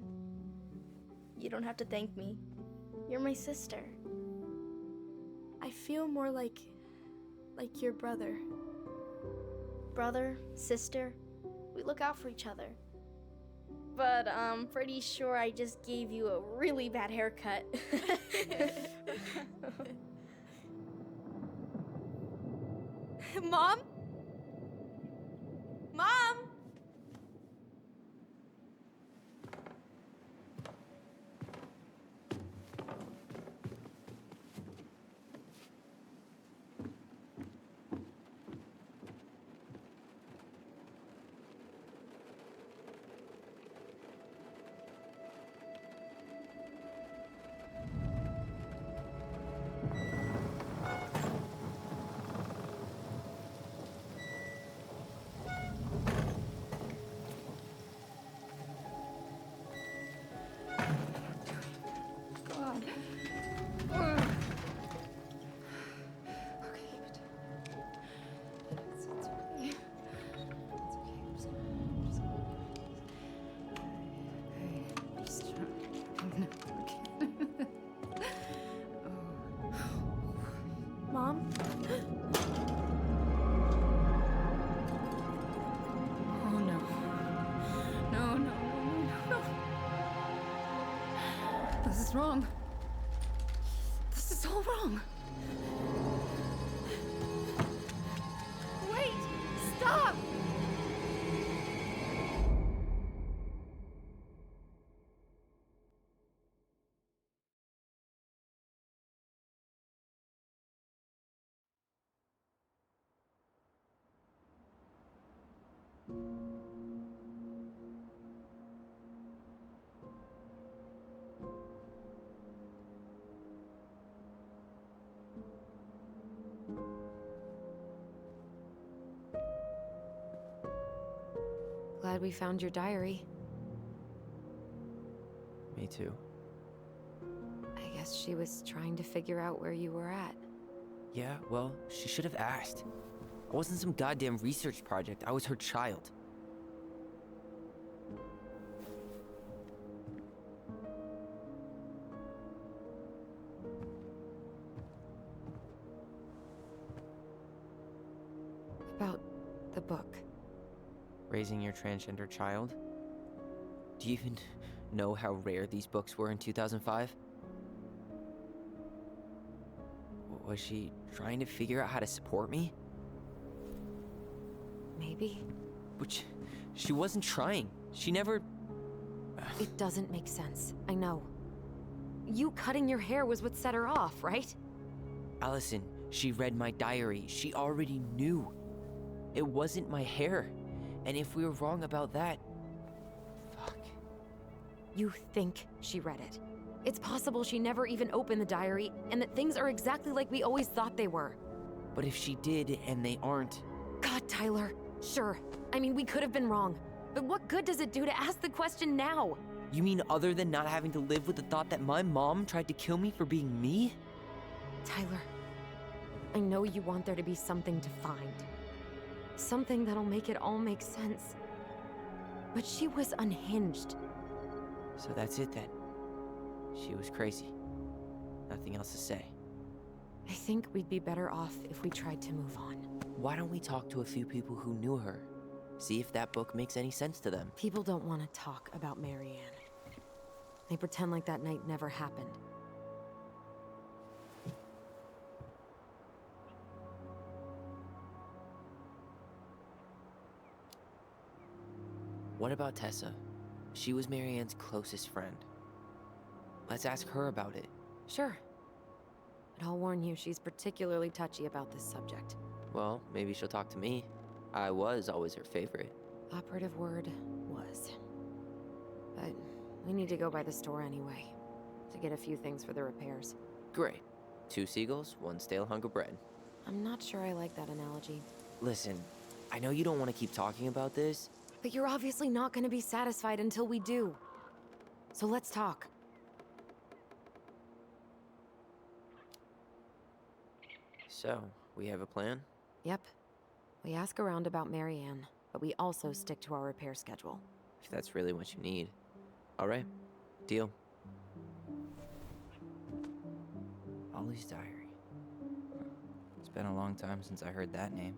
You don't have to thank me. You're my sister. I feel more like your brother. Brother, sister, we look out for each other. But I'm pretty sure I just gave you a really bad haircut. Mom? Mom? Mom? Oh no. No, no, no, no, no. This is wrong. This is all wrong. Wait! Stop! Glad we found your diary. Me too. I guess she was trying to figure out where you were at. Yeah, well, she should have asked. I wasn't some goddamn research project. I was her child. About the book. Raising your transgender child? Do you even know how rare these books were in 2005? Was she trying to figure out how to support me? Maybe. Which, she wasn't trying. She never... It doesn't make sense. I know. You cutting your hair was what set her off, right? Alyson, she read my diary. She already knew. It wasn't my hair. And if we were wrong about that... Fuck. You think she read it. It's possible she never even opened the diary, and that things are exactly like we always thought they were. But if she did, and they aren't... God, Tyler. Sure. I mean, we could have been wrong. But what good does it do to ask the question now? You mean other than not having to live with the thought that my mom tried to kill me for being me? Tyler, I know you want there to be something to find. Something that'll make it all make sense. But she was unhinged. So that's it then. She was crazy. Nothing else to say. I think we'd be better off if we tried to move on. Why don't we talk to a few people who knew her? See if that book makes any sense to them. People don't want to talk about Marianne. They pretend like that night never happened. What about Tessa? She was Marianne's closest friend. Let's ask her about it. Sure. But I'll warn you, she's particularly touchy about this subject. Well, maybe she'll talk to me. I was always her favorite. Operative word was. But We need to go by the store anyway, to get a few things for the repairs. Great. 2 seagulls, 1 stale hunk of bread. I'm not sure I like that analogy. Listen, I know you don't want to keep talking about this. But you're obviously not gonna be satisfied until we do. So let's talk. So, we have a plan? Yep. We ask around about Marianne, but we also stick to our repair schedule. If that's really what you need. Alright, deal. Ollie's diary. It's been a long time since I heard that name.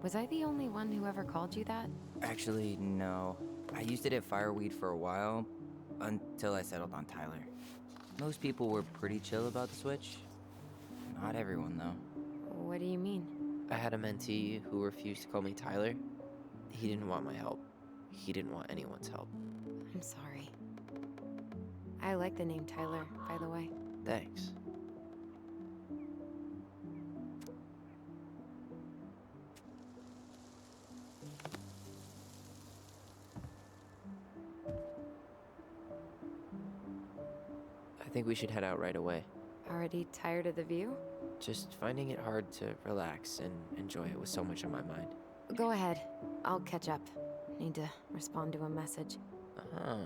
Was I the only one who ever called you that? Actually, no. I used it at Fireweed for a while, until I settled on Tyler. Most people were pretty chill about the switch. Not everyone, though. What do you mean? I had a mentee who refused to call me Tyler. He didn't want my help. He didn't want anyone's help. I'm sorry. I like the name Tyler, by the way. Thanks. I think we should head out right away. Already tired of the view? Just finding it hard to relax and enjoy it with so much on my mind. Go ahead. I'll catch up. Need to respond to a message. Ah,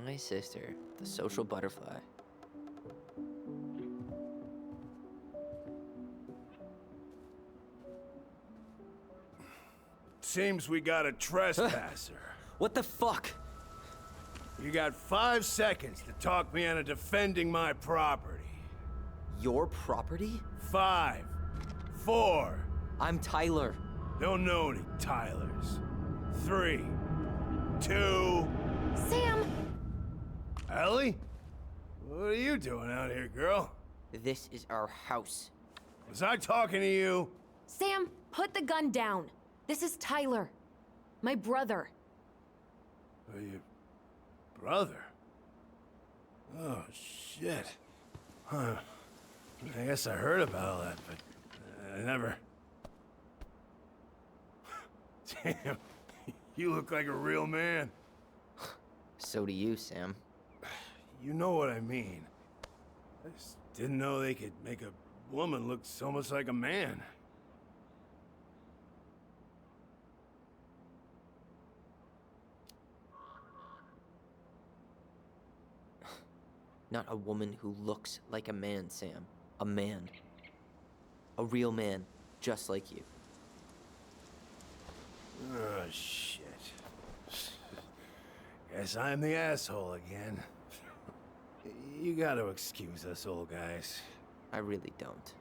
my sister, the social butterfly. Seems we got a trespasser. What the fuck? You got 5 seconds to talk me into defending my property. Your property? 5, 4, I'm Tyler. don't know any Tylers. 3, 2... Sam! Ellie? What are you doing out here, girl? This is our house. Was I talking to you? Sam, put the gun down. This is Tyler. My brother. Your brother? Oh, shit. Huh. I guess I heard about all that, but I never... Damn, you look like a real man. So do you, Sam. You know what I mean. I just didn't know they could make a woman look so much like a man. Not a woman who looks like a man, Sam. A man. A real man, just like you. Oh, shit. Guess I'm the asshole again. You gotta excuse us old guys. I really don't.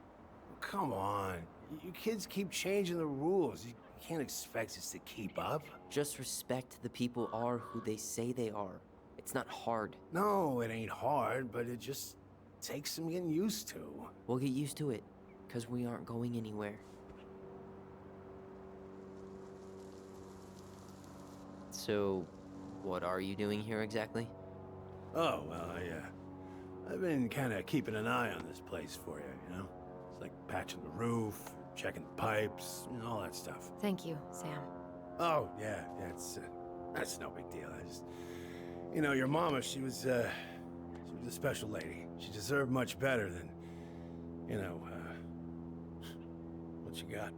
Come on. You kids keep changing the rules. You can't expect us to keep up. Just respect the people are who they say they are. It's not hard. No, it ain't hard, but it just takes some getting used to. We'll get used to it, because we aren't going anywhere. So, what are you doing here exactly? Oh, well, I've been kind of keeping an eye on this place for you, you know? It's like patching the roof, checking the pipes, and all that stuff. Thank you, Sam. Oh, yeah, that's no big deal. I just... You know, your mama, she was a special lady. She deserved much better than, you know, what you got.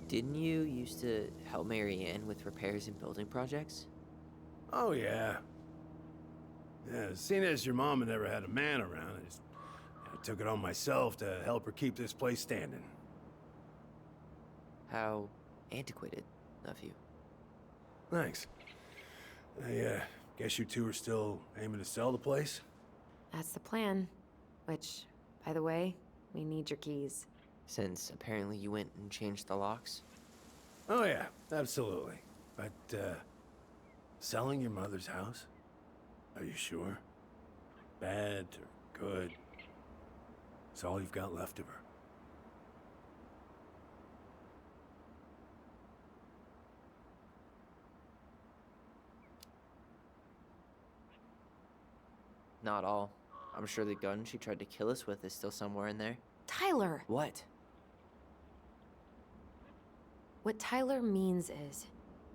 Didn't you used to help Marianne with repairs and building projects? Oh, yeah. Yeah, seeing as your mama never had a man around, I took it on myself to help her keep this place standing. How antiquated of you. Thanks. I guess you two are still aiming to sell the place? That's the plan. Which, by the way, we need your keys. Since apparently you went and changed the locks? Oh yeah, absolutely. But, selling your mother's house? Are you sure? Bad or good? It's all you've got left of her. Not all. I'm sure the gun she tried to kill us with is still somewhere in there. Tyler! What? What Tyler means is,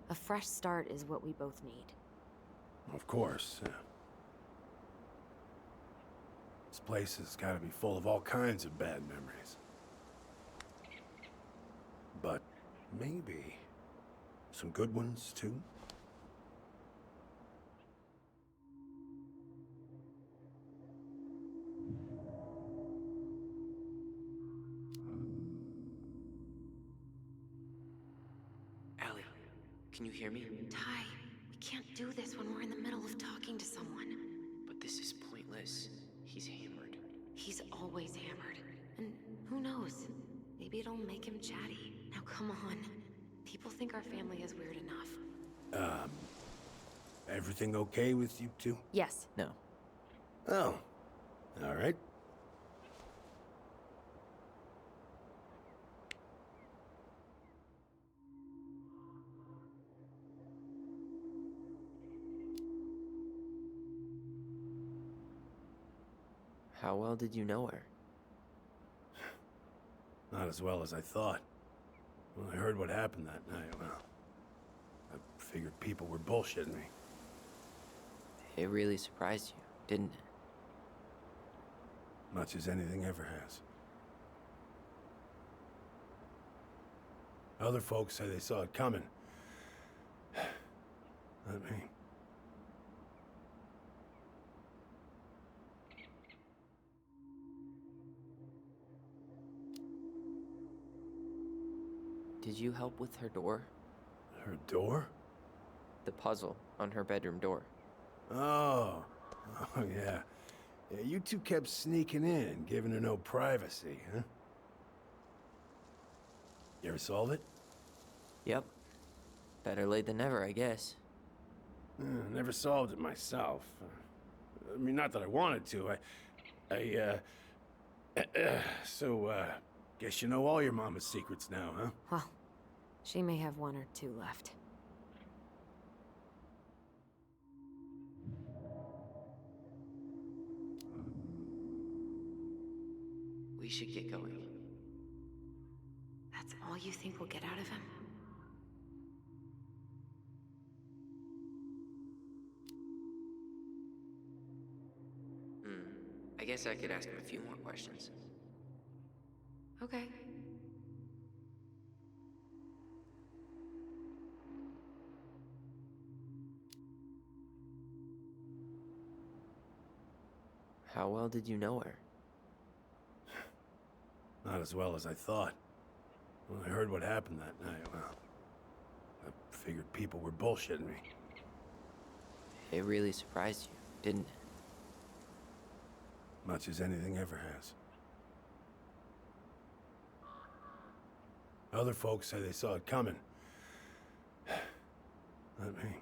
A fresh start is what we both need. Of course. This place has got to be full of all kinds of bad memories. But maybe some good ones, too? Allie, can you hear me? Ty, we can't do this when we're in the middle of talking to someone. But this is pointless. He's hammered. He's always hammered. And who knows? Maybe it'll make him chatty. Now come on. People think our family is weird enough. Everything okay with you two? Yes. No. Oh. All right. How well did you know her? Not as well as I thought. When I heard what happened that night, well, I figured people were bullshitting me. It really surprised you, didn't it? Much as anything ever has. Other folks say they saw it coming. Not me. Did you help with her door? Her door? The puzzle on her bedroom door. Oh. Oh, yeah. Yeah, you two kept sneaking in, giving her no privacy, huh? You ever solve it? Yep. Better late than never, I guess. Never solved it myself. I mean, not that I wanted to. So, guess you know all your mama's secrets now, huh? Well, she may have one or two left. We should get going. That's all you think we'll get out of him? I guess I could ask him a few more questions. Okay. How well did you know her? Not as well as I thought. When I heard what happened that night, well, I figured people were bullshitting me. It really surprised you, didn't it? Much as anything ever has. Other folks say they saw it coming. Not me.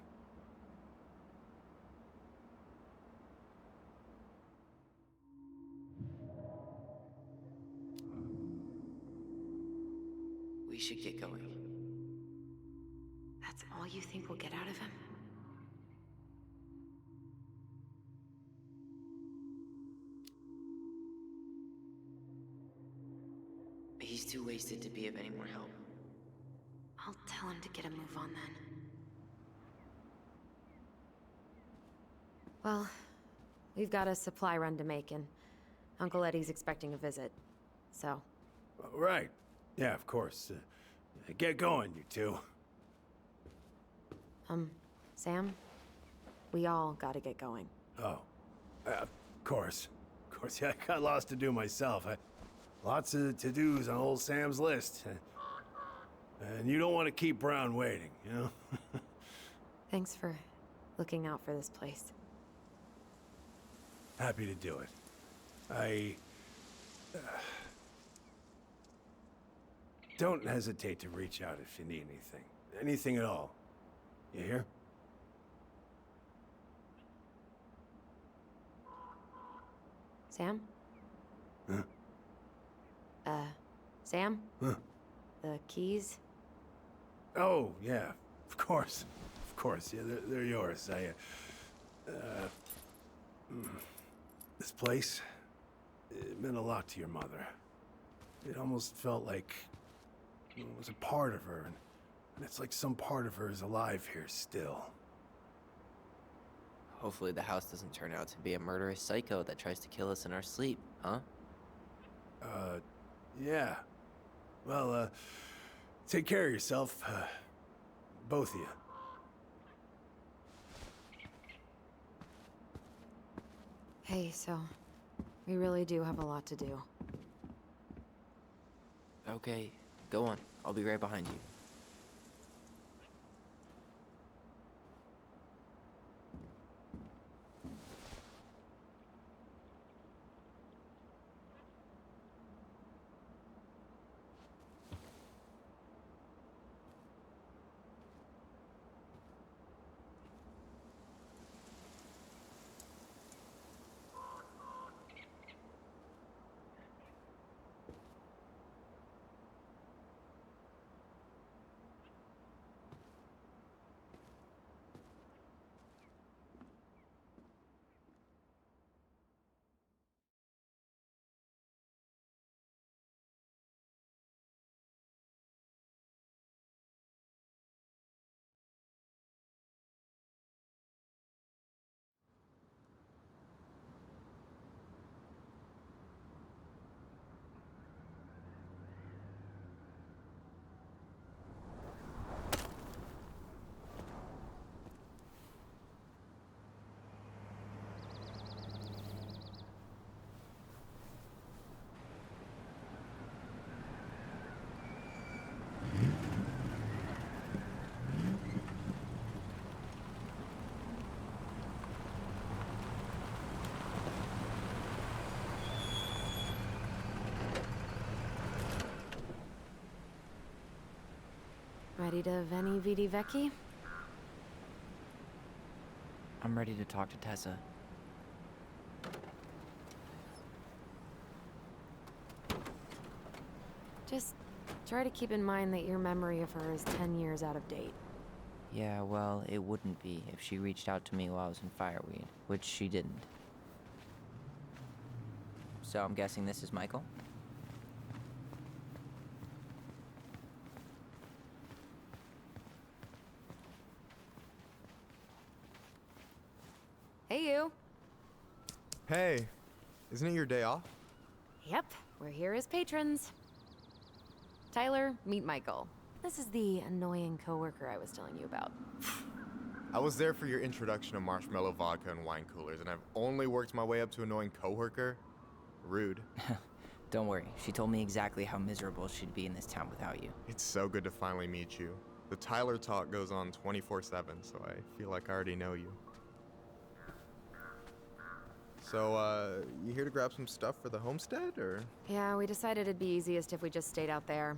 We should get going. That's all you think we'll get out of him? He's too wasted to be of any more help. I'll tell him to get a move on then. Well, we've got a supply run to make, and Uncle Eddie's expecting a visit. So, Right. Yeah, of course. Get going, you two. Sam? We all gotta get going. Oh. Of course. Of course, yeah, I got lots to do myself. Lots of to-dos on old Sam's list. And you don't want to keep Brown waiting, you know? Thanks for looking out for this place. Happy to do it. Don't hesitate to reach out if you need anything. Anything at all. You hear? Sam? Huh? Sam? Huh? The keys? Oh, yeah. Of course. Of course. Yeah, they're yours. This place, it meant a lot to your mother. It almost felt like it was a part of her, and And it's like some part of her is alive here still. Hopefully the house doesn't turn out to be a murderous psycho that tries to kill us in our sleep, huh? Yeah. Well, take care of yourself, both of you. Hey, so we really do have a lot to do. Okay, go on. I'll be right behind you. Ready to Veni Vidi Vecchi? I'm ready to talk to Tessa. Just try to keep in mind that your memory of her is 10 years out of date. Yeah, well, it wouldn't be if she reached out to me while I was in Fireweed, which she didn't. So I'm guessing this is Michael? Hey, you. Hey, isn't it your day off? Yep, we're here as patrons. Tyler, meet Michael. This is the annoying coworker I was telling you about. I was there for your introduction to marshmallow vodka and wine coolers, and I've only worked my way up to annoying coworker. Rude. Don't worry, she told me exactly how miserable she'd be in this town without you. It's so good to finally meet you. The Tyler talk goes on 24/7, so I feel like I already know you. So, you here to grab some stuff for the homestead, or? Yeah, we decided it'd be easiest if we just stayed out there.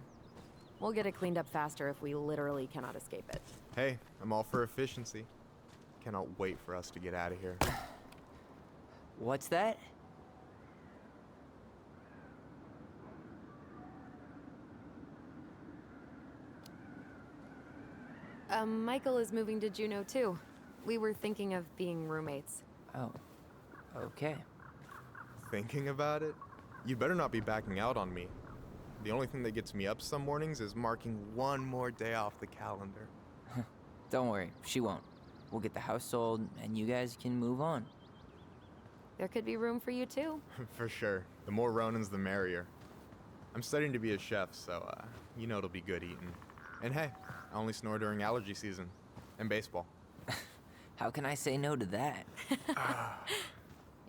We'll get it cleaned up faster if we literally cannot escape it. Hey, I'm all for efficiency. Cannot wait for us to get out of here. What's that? Michael is moving to Juneau too. We were thinking of being roommates. Oh, okay. Thinking about it? You better not be backing out on me. The only thing that gets me up some mornings is marking one more day off the calendar. Don't worry, she won't. We'll get the house sold, and you guys can move on. There could be room for you too. For sure. The more Ronans, the merrier. I'm studying to be a chef, so, you know it'll be good eating. And hey, I only snore during allergy season. And baseball. How can I say no to that?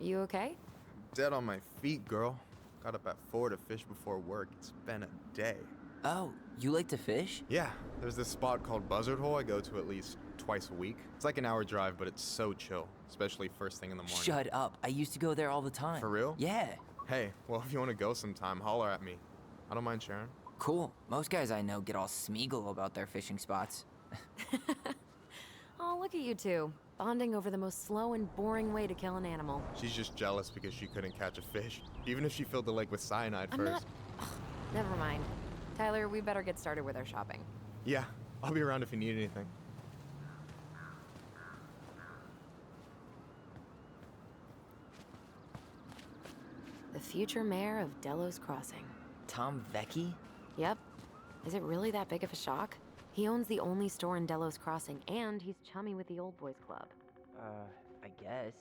You okay? Dead on my feet, girl. Got up at 4 to fish before work. It's been a day. Oh, you like to fish? Yeah, there's this spot called Buzzard Hole I go to at least twice a week. It's like an hour drive, but it's so chill, especially first thing in the morning. Shut up. I used to go there all the time. For real? Yeah. Hey, well, if you want to go sometime, holler at me. I don't mind sharing. Cool. Most guys I know get all Smeagol about their fishing spots. Oh, look at you two. Bonding over the most slow and boring way to kill an animal. She's just jealous because she couldn't catch a fish, even if she filled the lake with cyanide I'm first. not... Ugh, never mind. Tyler, we better get started with our shopping. Yeah, I'll be around if you need anything. The future mayor of Delos Crossing. Tom Vecchi? Yep. Is it really that big of a shock? He owns the only store in Delos Crossing, and he's chummy with the Old Boys Club. I guess.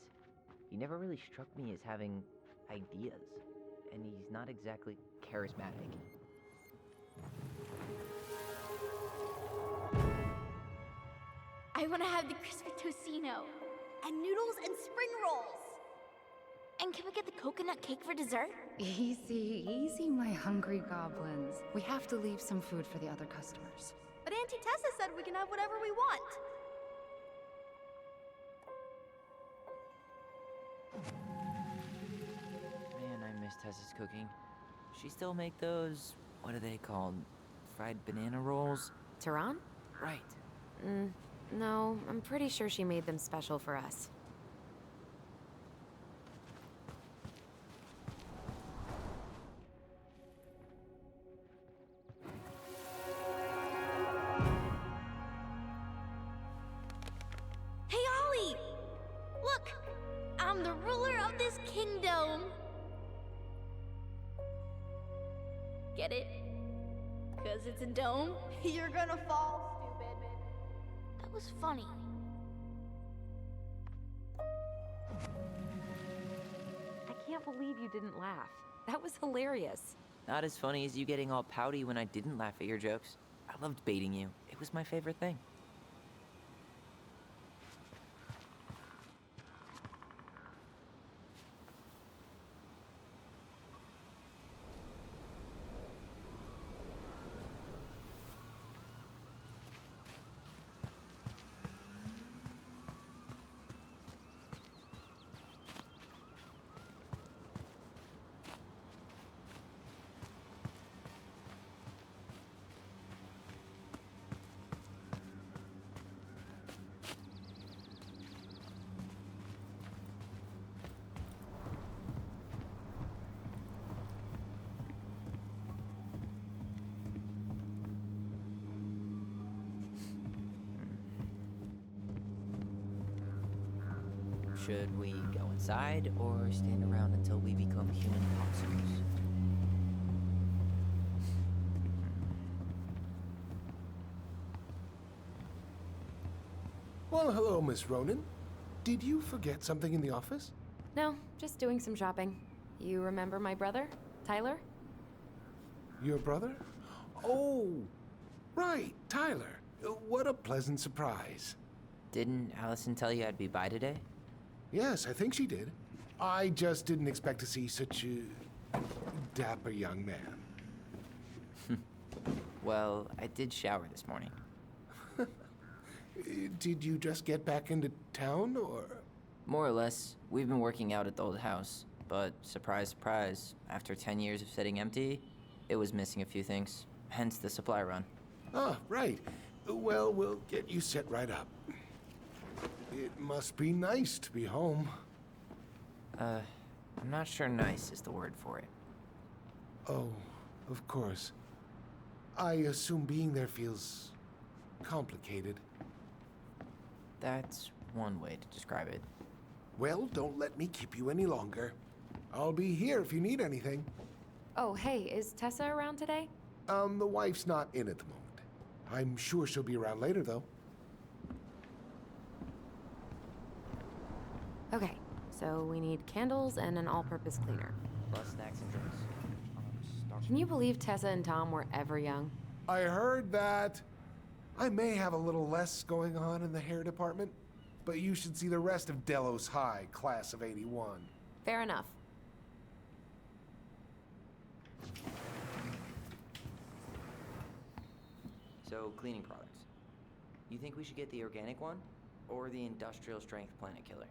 He never really struck me as having ideas, and he's not exactly charismatic. I want to have the crispy tocino, and noodles and spring rolls. And can we get the coconut cake for dessert? Easy, easy, my hungry goblins. We have to leave some food for the other customers. But Auntie Tessa said we can have whatever we want. Man, I miss Tessa's cooking. She still make those, what are they called? Fried banana rolls? Tehran? Right. No, I'm pretty sure she made them special for us. Hey, Ollie! Look! I'm the ruler of this kingdom! Get it? 'Cause it's a dome? You're gonna fall, stupid. That was funny. I can't believe you didn't laugh. That was hilarious. Not as funny as you getting all pouty when I didn't laugh at your jokes. I loved baiting you. It was my favorite thing. Should we go inside or stand around until we become human monsters? Well, hello, Miss Ronan. Did you forget something in the office? No, just doing some shopping. You remember my brother, Tyler? Your brother? Oh, right, Tyler. What a pleasant surprise. Didn't Alyson tell you I'd be by today? Yes, I think she did. I just didn't expect to see such a dapper young man. Well, I did shower this morning. Did you just get back into town, or? More or less. We've been working out at the old house, but surprise, surprise, after 10 years of sitting empty, it was missing a few things, hence the supply run. Ah, right. Well, we'll get you set right up. It must be nice to be home. I'm not sure nice is the word for it. Oh, of course. I assume being there feels complicated. That's one way to describe it. Well, don't let me keep you any longer. I'll be here if you need anything. Oh, hey, is Tessa around today? The wife's not in at the moment. I'm sure she'll be around later, though. Okay, so we need candles and an all-purpose cleaner. Plus snacks and drinks. Can you believe Tessa and Tom were ever young? I heard that. I may have a little less going on in the hair department, but you should see the rest of Delos High, class of '81. Fair enough. So, cleaning products. You think we should get the organic one, or the industrial strength planet killer?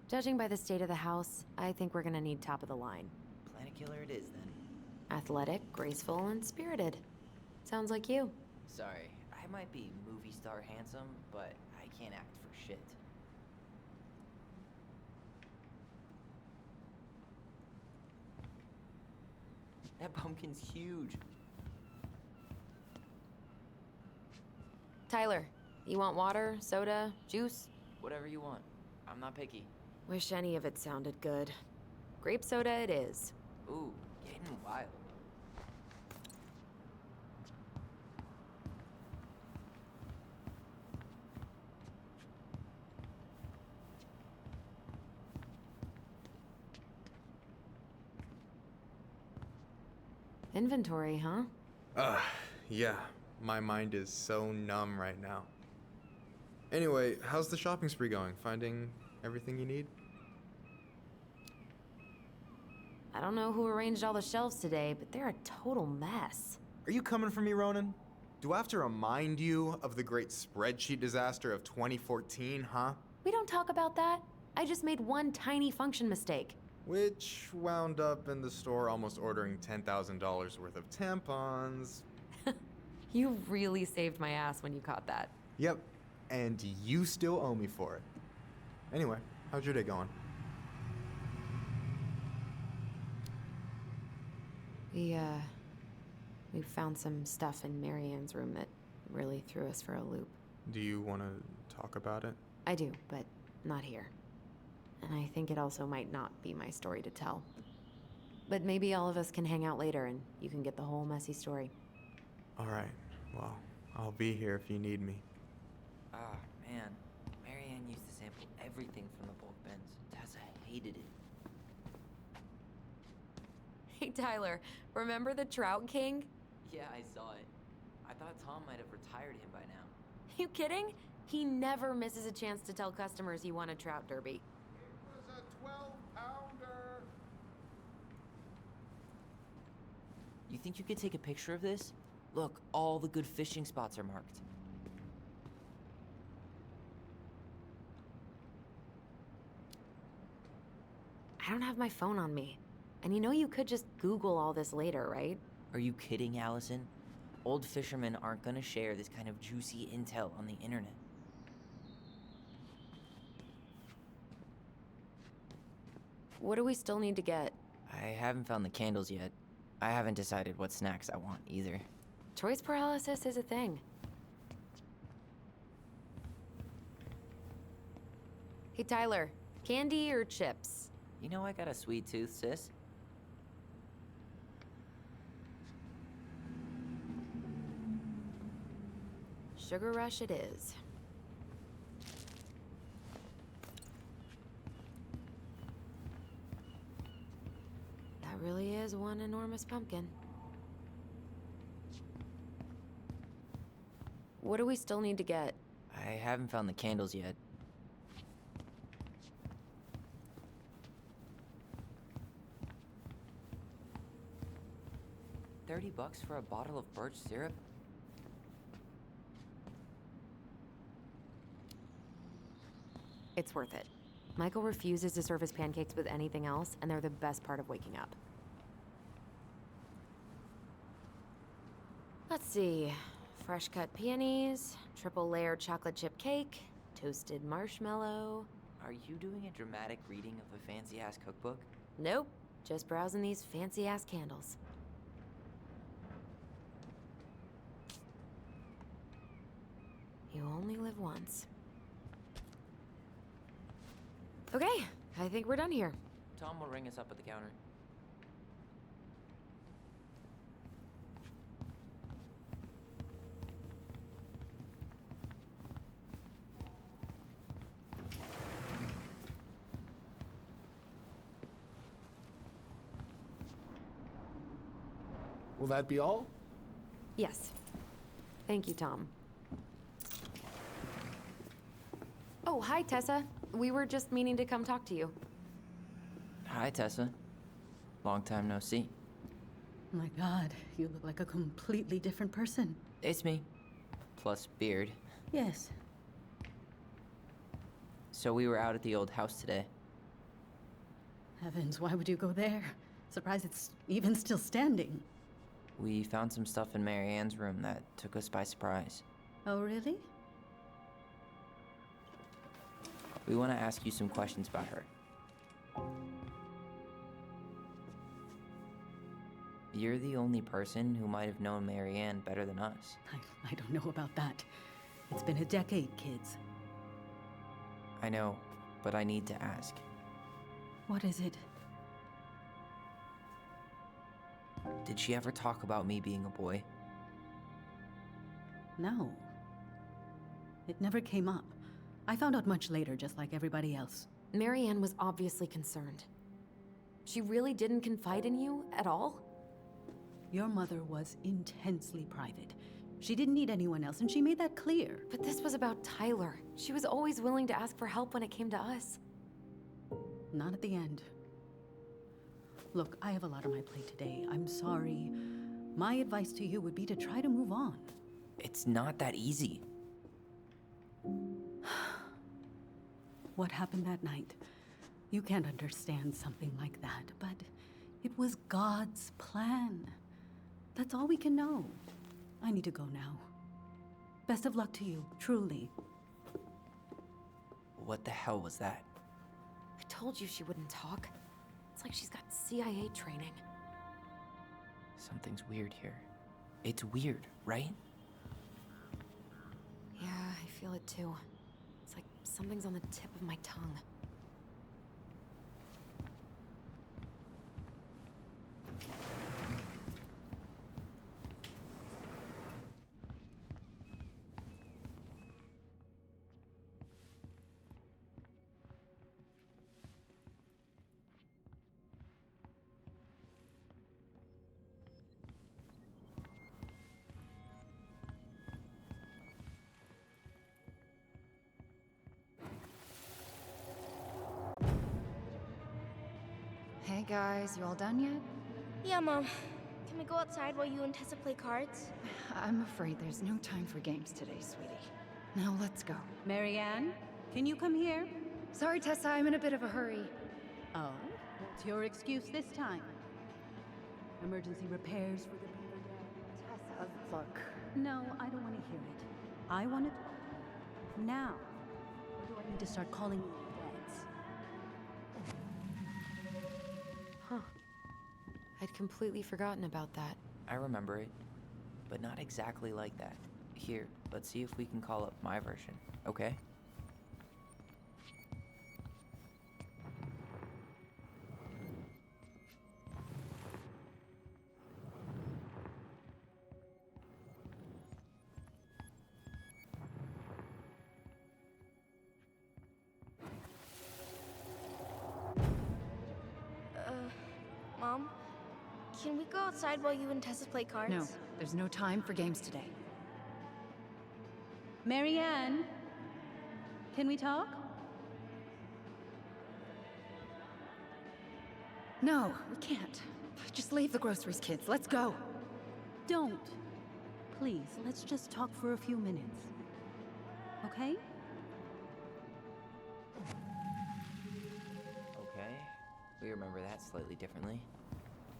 Judging by the state of the house, I think we're gonna need top of the line. Planet killer it is, then. Athletic, graceful, and spirited. Sounds like you. Sorry, I might be movie star handsome, but I can't act for shit. That pumpkin's huge. Tyler, you want water, soda, juice? Whatever you want. I'm not picky. Wish any of it sounded good. Grape soda it is. Ooh, getting wild. Inventory, huh? Yeah. My mind is so numb right now. Anyway, how's the shopping spree going? Finding everything you need? I don't know who arranged all the shelves today, but they're a total mess. Are you coming for me, Ronan? Do I have to remind you of the great spreadsheet disaster of 2014, huh? We don't talk about that. I just made one tiny function mistake. Which wound up in the store almost ordering $10,000 worth of tampons. You really saved my ass when you caught that. Yep, and you still owe me for it. Anyway, how's your day going? We found some stuff in Marianne's room that really threw us for a loop. Do you want to talk about it? I do, but not here. And I think it also might not be my story to tell. But maybe all of us can hang out later and you can get the whole messy story. All right, well, I'll be here if you need me. Ah, man. Marianne used to sample everything from the bulk bins. Tessa hated it. Hey, Tyler, remember the Trout King? Yeah, I saw it. I thought Tom might have retired him by now. You kidding? He never misses a chance to tell customers he won a trout derby. It was a 12-pounder. You think you could take a picture of this? Look, all the good fishing spots are marked. I don't have my phone on me. And you know you could just Google all this later, right? Are you kidding, Allison? Old fishermen aren't gonna share this kind of juicy intel on the internet. What do we still need to get? I haven't found the candles yet. I haven't decided what snacks I want either. Choice paralysis is a thing. Hey, Tyler, candy or chips? You know I got a sweet tooth, sis. Sugar Rush it is. That really is one enormous pumpkin. What do we still need to get? I haven't found the candles yet. $30 for a bottle of birch syrup? It's worth it. Michael refuses to serve his pancakes with anything else, and they're the best part of waking up. Let's see. Fresh cut peonies, triple layer chocolate chip cake, toasted marshmallow. Are you doing a dramatic reading of a fancy-ass cookbook? Nope, just browsing these fancy-ass candles. You only live once. Okay, I think we're done here. Tom will ring us up at the counter. Will that be all? Yes. Thank you, Tom. Oh, hi, Tessa. We were just meaning to come talk to you. Hi, Tessa. Long time no see. My God, you look like a completely different person. It's me. Plus beard. Yes. So we were out at the old house today. Heavens, why would you go there? Surprised it's even still standing. We found some stuff in Marianne's room that took us by surprise. Oh, really? We want to ask you some questions about her. You're the only person who might have known Marianne better than us. I don't know about that. It's been a decade, kids. I know, but I need to ask. What is it? Did she ever talk about me being a boy? No. It never came up. I found out much later, just like everybody else. Marianne was obviously concerned. She really didn't confide in you at all? Your mother was intensely private. She didn't need anyone else, and she made that clear. But this was about Tyler. She was always willing to ask for help when it came to us. Not at the end. Look, I have a lot on my plate today. I'm sorry. My advice to you would be to try to move on. It's not that easy. What happened that night? You can't understand something like that, but it was God's plan. That's all we can know. I need to go now. Best of luck to you, truly. What the hell was that? I told you she wouldn't talk. It's like she's got CIA training. Something's weird here. It's weird, right? Yeah, I feel it too. It's like something's on the tip of my tongue. Hey guys, you all done yet? Yeah, Mom. Can we go outside while you and Tessa play cards? I'm afraid there's no time for games today, sweetie. Now let's go. Marianne, can you come here? Sorry, Tessa, I'm in a bit of a hurry. Oh, what's your excuse this time? Emergency repairs for the... Tessa, look. No, I don't want to hear it. I want it now. Or do I need to start calling you dads? Huh. I'd completely forgotten about that. I remember it, but not exactly like that. Here, let's see if we can call up my version, okay? Mom? Can we go outside while you and Tessa play cards? No, there's no time for games today. Marianne, can we talk? No, we can't. Just leave the groceries, kids. Let's go. Don't. Please, let's just talk for a few minutes. Okay? Okay, we remember that slightly differently.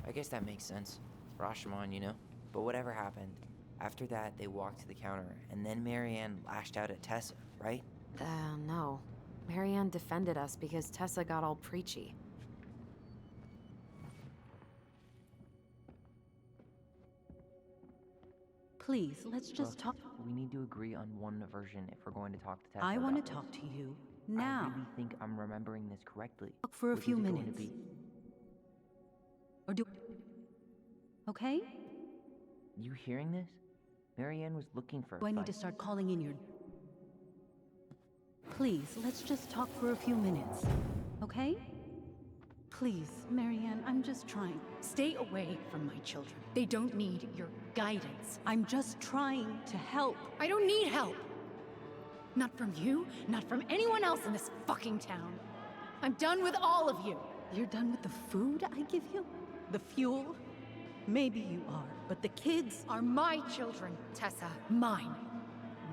I guess that makes sense. Rashomon, you know? But whatever happened, after that, they walked to the counter, and then Marianne lashed out at Tessa, right? No. Marianne defended us because Tessa got all preachy. Please, let's just talk. We need to agree on one version if we're going to talk to Tessa. I want to about talk this. to you now. I really think I'm remembering this correctly. Talk for a Which few is it going to minutes. be? Or do... Okay? You hearing this? Marianne was looking for a Do I need fight. to start calling in your... Please, let's just talk for a few minutes. Okay? Please, Marianne, I'm just trying. Stay away from my children. They don't need your guidance. I'm just trying to help. I don't need help. Not from you, not from anyone else in this fucking town. I'm done with all of you. You're done with the food I give you? The fuel? Maybe you are, but the kids Are my children, Tessa. Mine,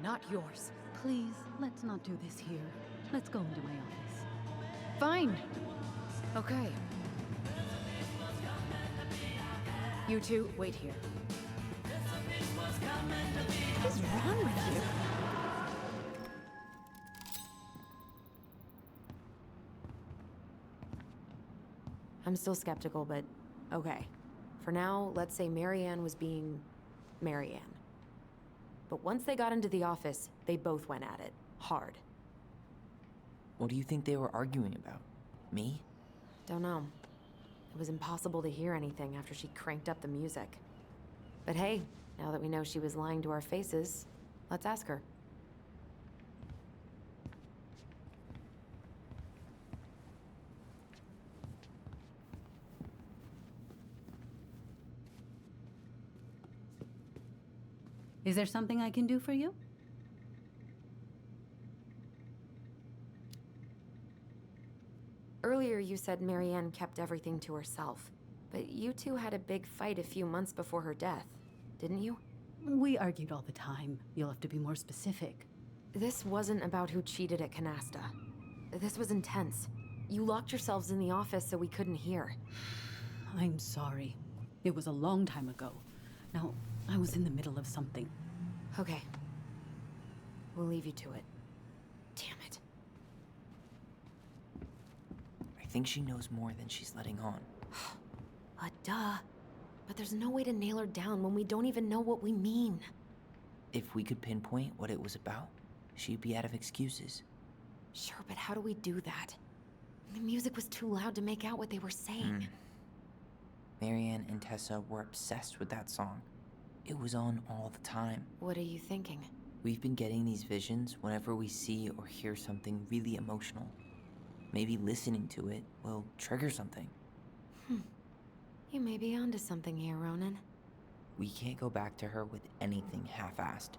not yours. Please, let's not do this here. Let's go into my office. Fine. Okay. You two, wait here. What is wrong with you? I'm still skeptical, but okay. For now, let's say Marianne was being Marianne. But once they got into the office, they both went at it. Hard. What do you think they were arguing about? Me? Don't know. It was impossible to hear anything after she cranked up the music. But hey, now that we know she was lying to our faces, let's ask her. Is there something I can do for you? Earlier you said Marianne kept everything to herself, but you two had a big fight a few months before her death, didn't you? We argued all the time. You'll have to be more specific. This wasn't about who cheated at Canasta. This was intense. You locked yourselves in the office so we couldn't hear. I'm sorry. It was a long time ago. Now, I was in the middle of something. Okay. We'll leave you to it. Damn it. I think she knows more than she's letting on. Duh. But there's no way to nail her down when we don't even know what we mean. If we could pinpoint what it was about, she'd be out of excuses. Sure, but how do we do that? The music was too loud to make out what they were saying. Marianne and Tessa were obsessed with that song. It was on all the time. What are you thinking? We've been getting these visions whenever we see or hear something really emotional. Maybe listening to it will trigger something. You may be onto something here, Ronan. We can't go back to her with anything half-assed.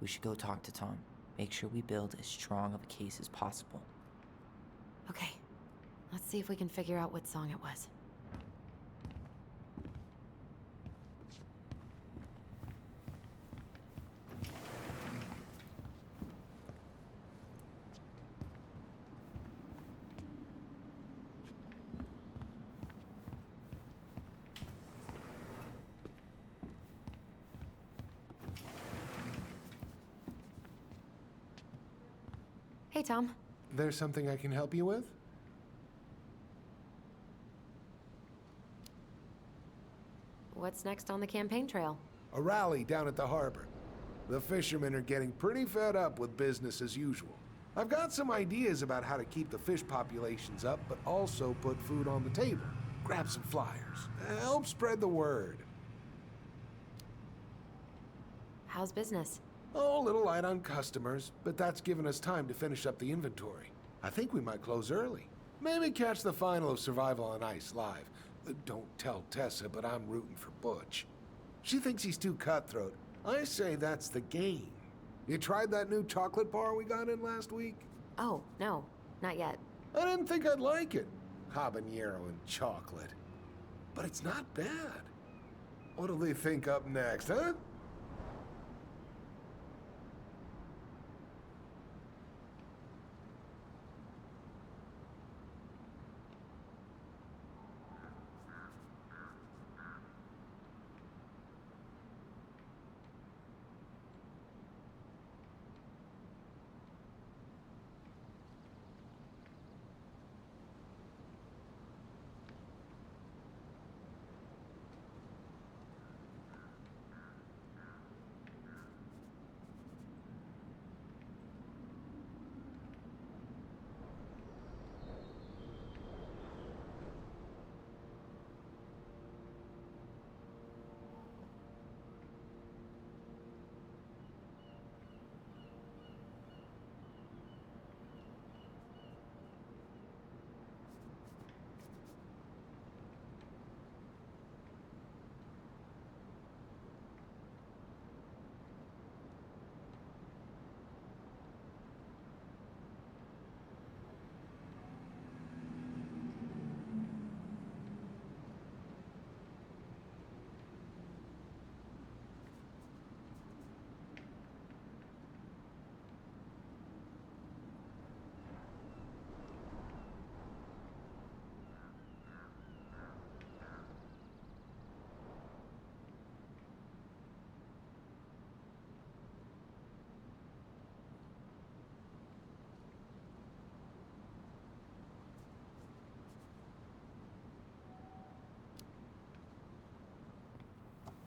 We should go talk to Tom. Make sure we build as strong of a case as possible. Okay. Let's see if we can figure out what song it was. Hey, Tom. There's something I can help you with? What's next on the campaign trail? A rally down at the harbor. The fishermen are getting pretty fed up with business as usual. I've got some ideas about how to keep the fish populations up, but also put food on the table. Grab some flyers. Help spread the word. How's business? Oh, a little light on customers, but that's given us time to finish up the inventory. I think we might close early. Maybe catch the final of Survival on Ice live. Don't tell Tessa, but I'm rooting for Butch. She thinks he's too cutthroat. I say that's the game. You tried that new chocolate bar we got in last week? Oh, no, not yet. I didn't think I'd like it. Habanero and chocolate. But it's not bad. What'll they think up next, huh?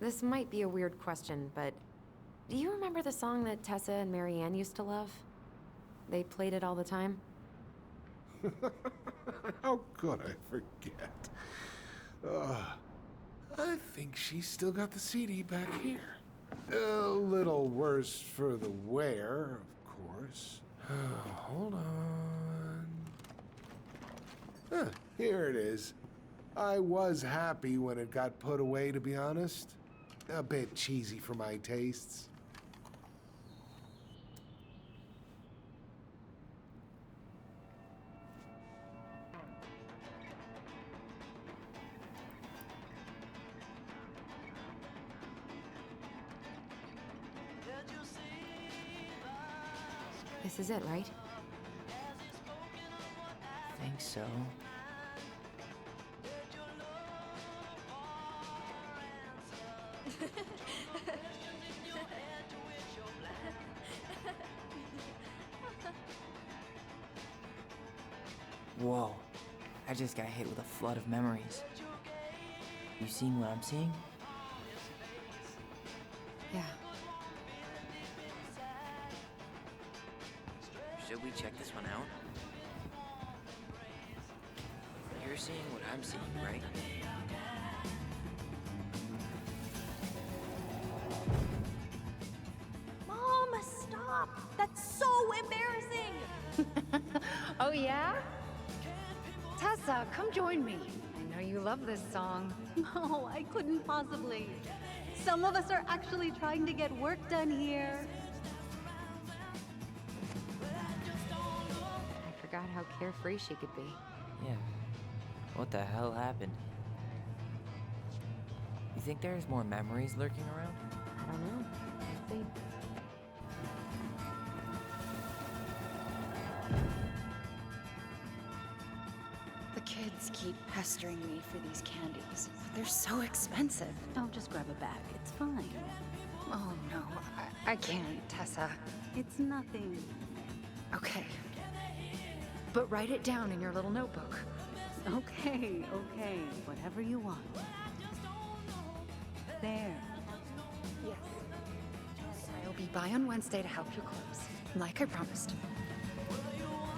This might be a weird question, but do you remember the song that Tessa and Marianne used to love? They played it all the time. How could I forget? I think she's still got the CD back here. A little worse for the wear, of course. Hold on. Here it is. I was happy when it got put away, to be honest. A bit cheesy for my tastes. This is it, right? I think so. Whoa, I just got hit with a flood of memories. You seeing what I'm seeing? Yeah. Should we check this one out? You're seeing what I'm seeing, right? Mom, stop! That's so embarrassing! Oh, yeah? Tessa, come join me. I know you love this song. No, I couldn't possibly. Some of us are actually trying to get work done here. I forgot how carefree she could be. Yeah. What the hell happened? You think there's more memories lurking around? I don't know. We'll see. The kids keep pestering me for these candies. They're so expensive. Don't just grab a bag. It's fine. Oh, no. I can't, Tessa. It's nothing. Okay. But write it down in your little notebook. Okay, okay. Whatever you want. There. Yes. I'll be by on Wednesday to help you close, like I promised.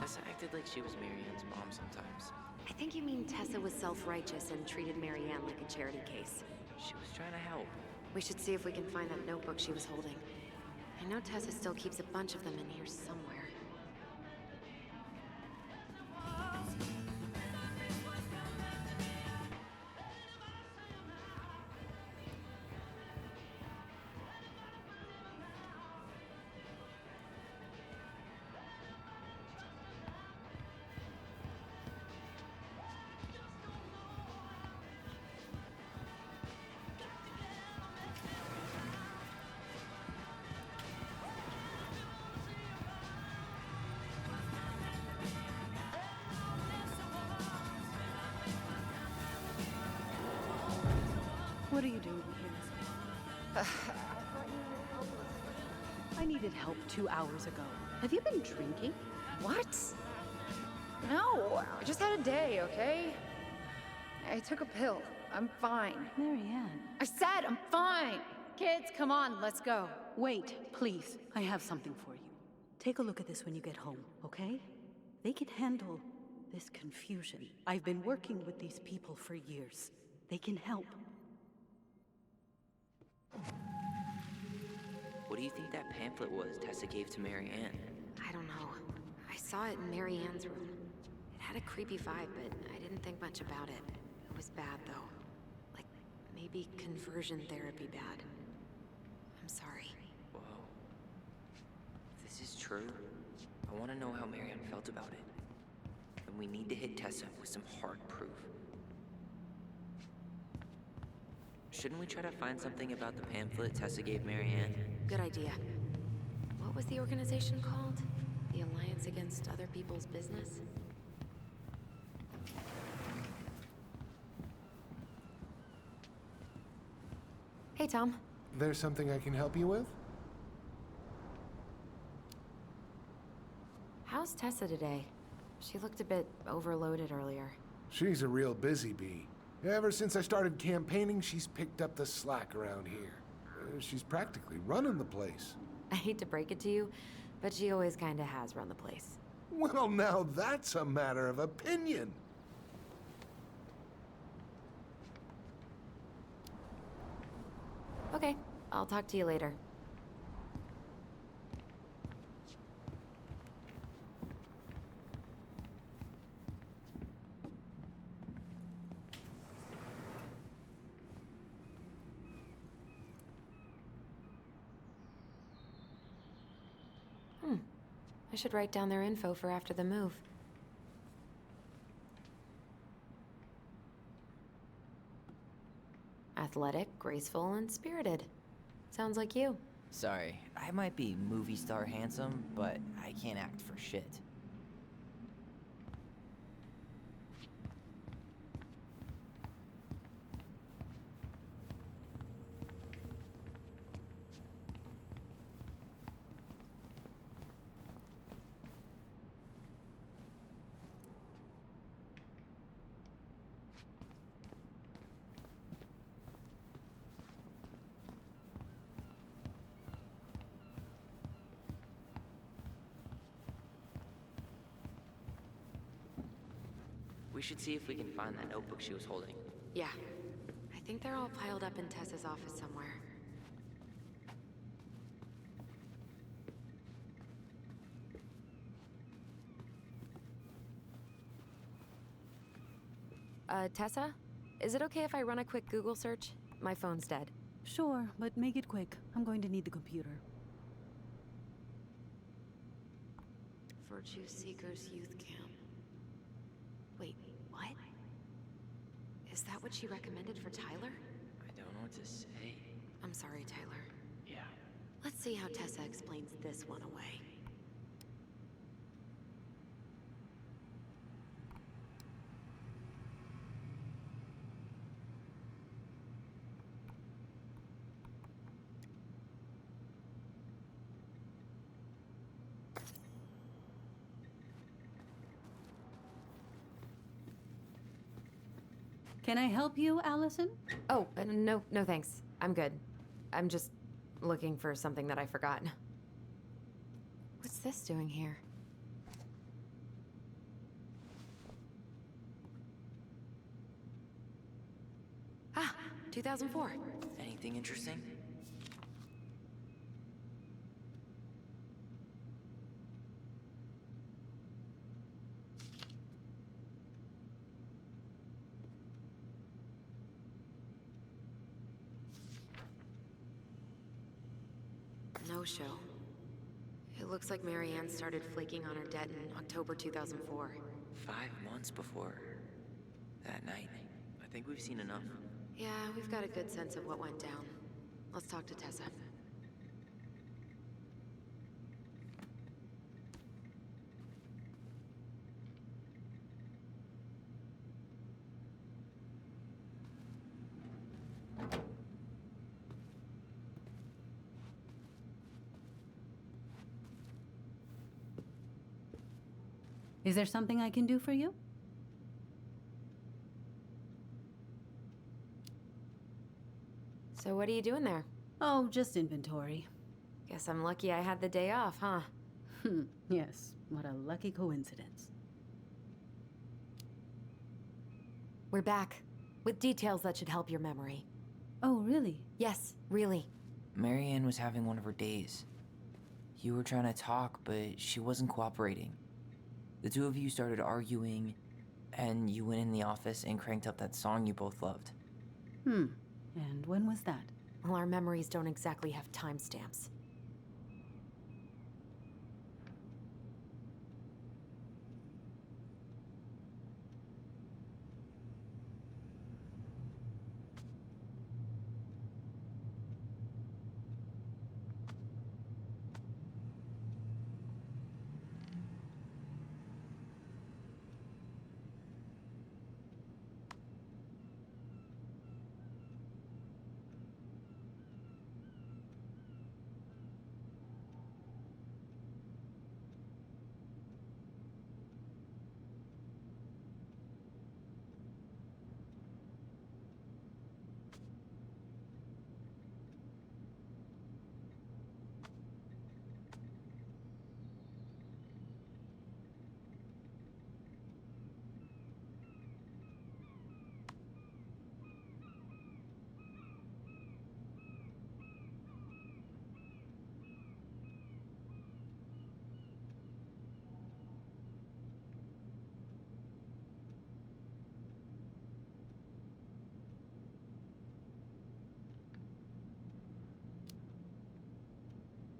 Tessa acted like she was Marianne's mom sometimes. I think you mean Tessa was self-righteous and treated Marianne like a charity case. She was trying to help. We should see if we can find that notebook she was holding. I know Tessa still keeps a bunch of them in here somewhere. What are you doing here? I needed help 2 hours ago. Have you been drinking? What? No, I just had a day, okay? I took a pill. I'm fine. Marianne. I said I'm fine! Kids, come on, let's go. Wait, please. I have something for you. Take a look at this when you get home, okay? They can handle this confusion. I've been working with these people for years. They can help. What do you think that pamphlet was Tessa gave to Marianne? I don't know. I saw it in Marianne's room. It had a creepy vibe, but I didn't think much about it. It was bad, though. Like, maybe conversion therapy bad. I'm sorry. Whoa. If this is true, I want to know how Marianne felt about it. And we need to hit Tessa with some hard proof. Shouldn't we try to find something about the pamphlet Tessa gave Marianne? Good idea. What was the organization called? The Alliance Against Other People's Business? Hey, Tom. There's something I can help you with? How's Tessa today? She looked a bit overloaded earlier. She's a real busy bee. Ever since I started campaigning, she's picked up the slack around here. She's practically running the place. I hate to break it to you, but she always kinda has run the place. Well, now that's a matter of opinion. Okay, I'll talk to you later. I should write down their info for after the move. Athletic, graceful, and spirited. Sounds like you. Sorry, I might be movie star handsome, but I can't act for shit. We should see if we can find that notebook she was holding. Yeah. I think they're all piled up in Tessa's office somewhere. Tessa? Is it okay if I run a quick Google search? My phone's dead. Sure, but make it quick. I'm going to need the computer. Virtue Seekers Youth Camp. Wait, what? Is that what she recommended for Tyler? I don't know what to say. I'm sorry, Tyler. Yeah. Let's see how Tessa explains this one away. Can I help you, Alyson? Oh, no thanks. I'm good. I'm just looking for something that I forgot. What's this doing here? Ah, 2004. Anything interesting? No show. It looks like Marianne started flaking on her debt in October 2004. 5 months before that night. I think we've seen enough. Yeah, we've got a good sense of what went down. Let's talk to Tessa. Is there something I can do for you? So what are you doing there? Oh, just inventory. Guess I'm lucky I had the day off, huh? Yes, what a lucky coincidence. We're back, with details that should help your memory. Oh, really? Yes, really. Marianne was having one of her days. You were trying to talk, but she wasn't cooperating. The two of you started arguing, and you went in the office and cranked up that song you both loved. And when was that? Well, our memories don't exactly have timestamps.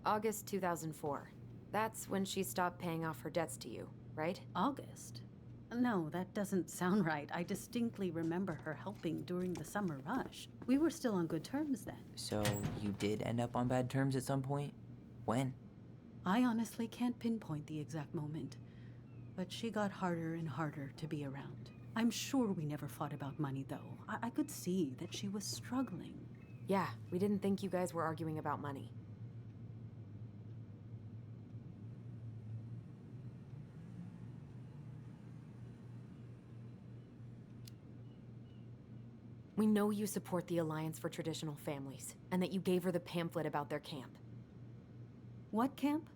August 2004. That's when she stopped paying off her debts to you, right? August? No, that doesn't sound right. I distinctly remember her helping during the summer rush. We were still on good terms then. So you did end up on bad terms at some point? When? I honestly can't pinpoint the exact moment, but she got harder and harder to be around. I'm sure we never fought about money, though. I could see that she was struggling. Yeah, we didn't think you guys were arguing about money. We know you support the Alliance for Traditional Families, and that you gave her the pamphlet about their camp. What camp?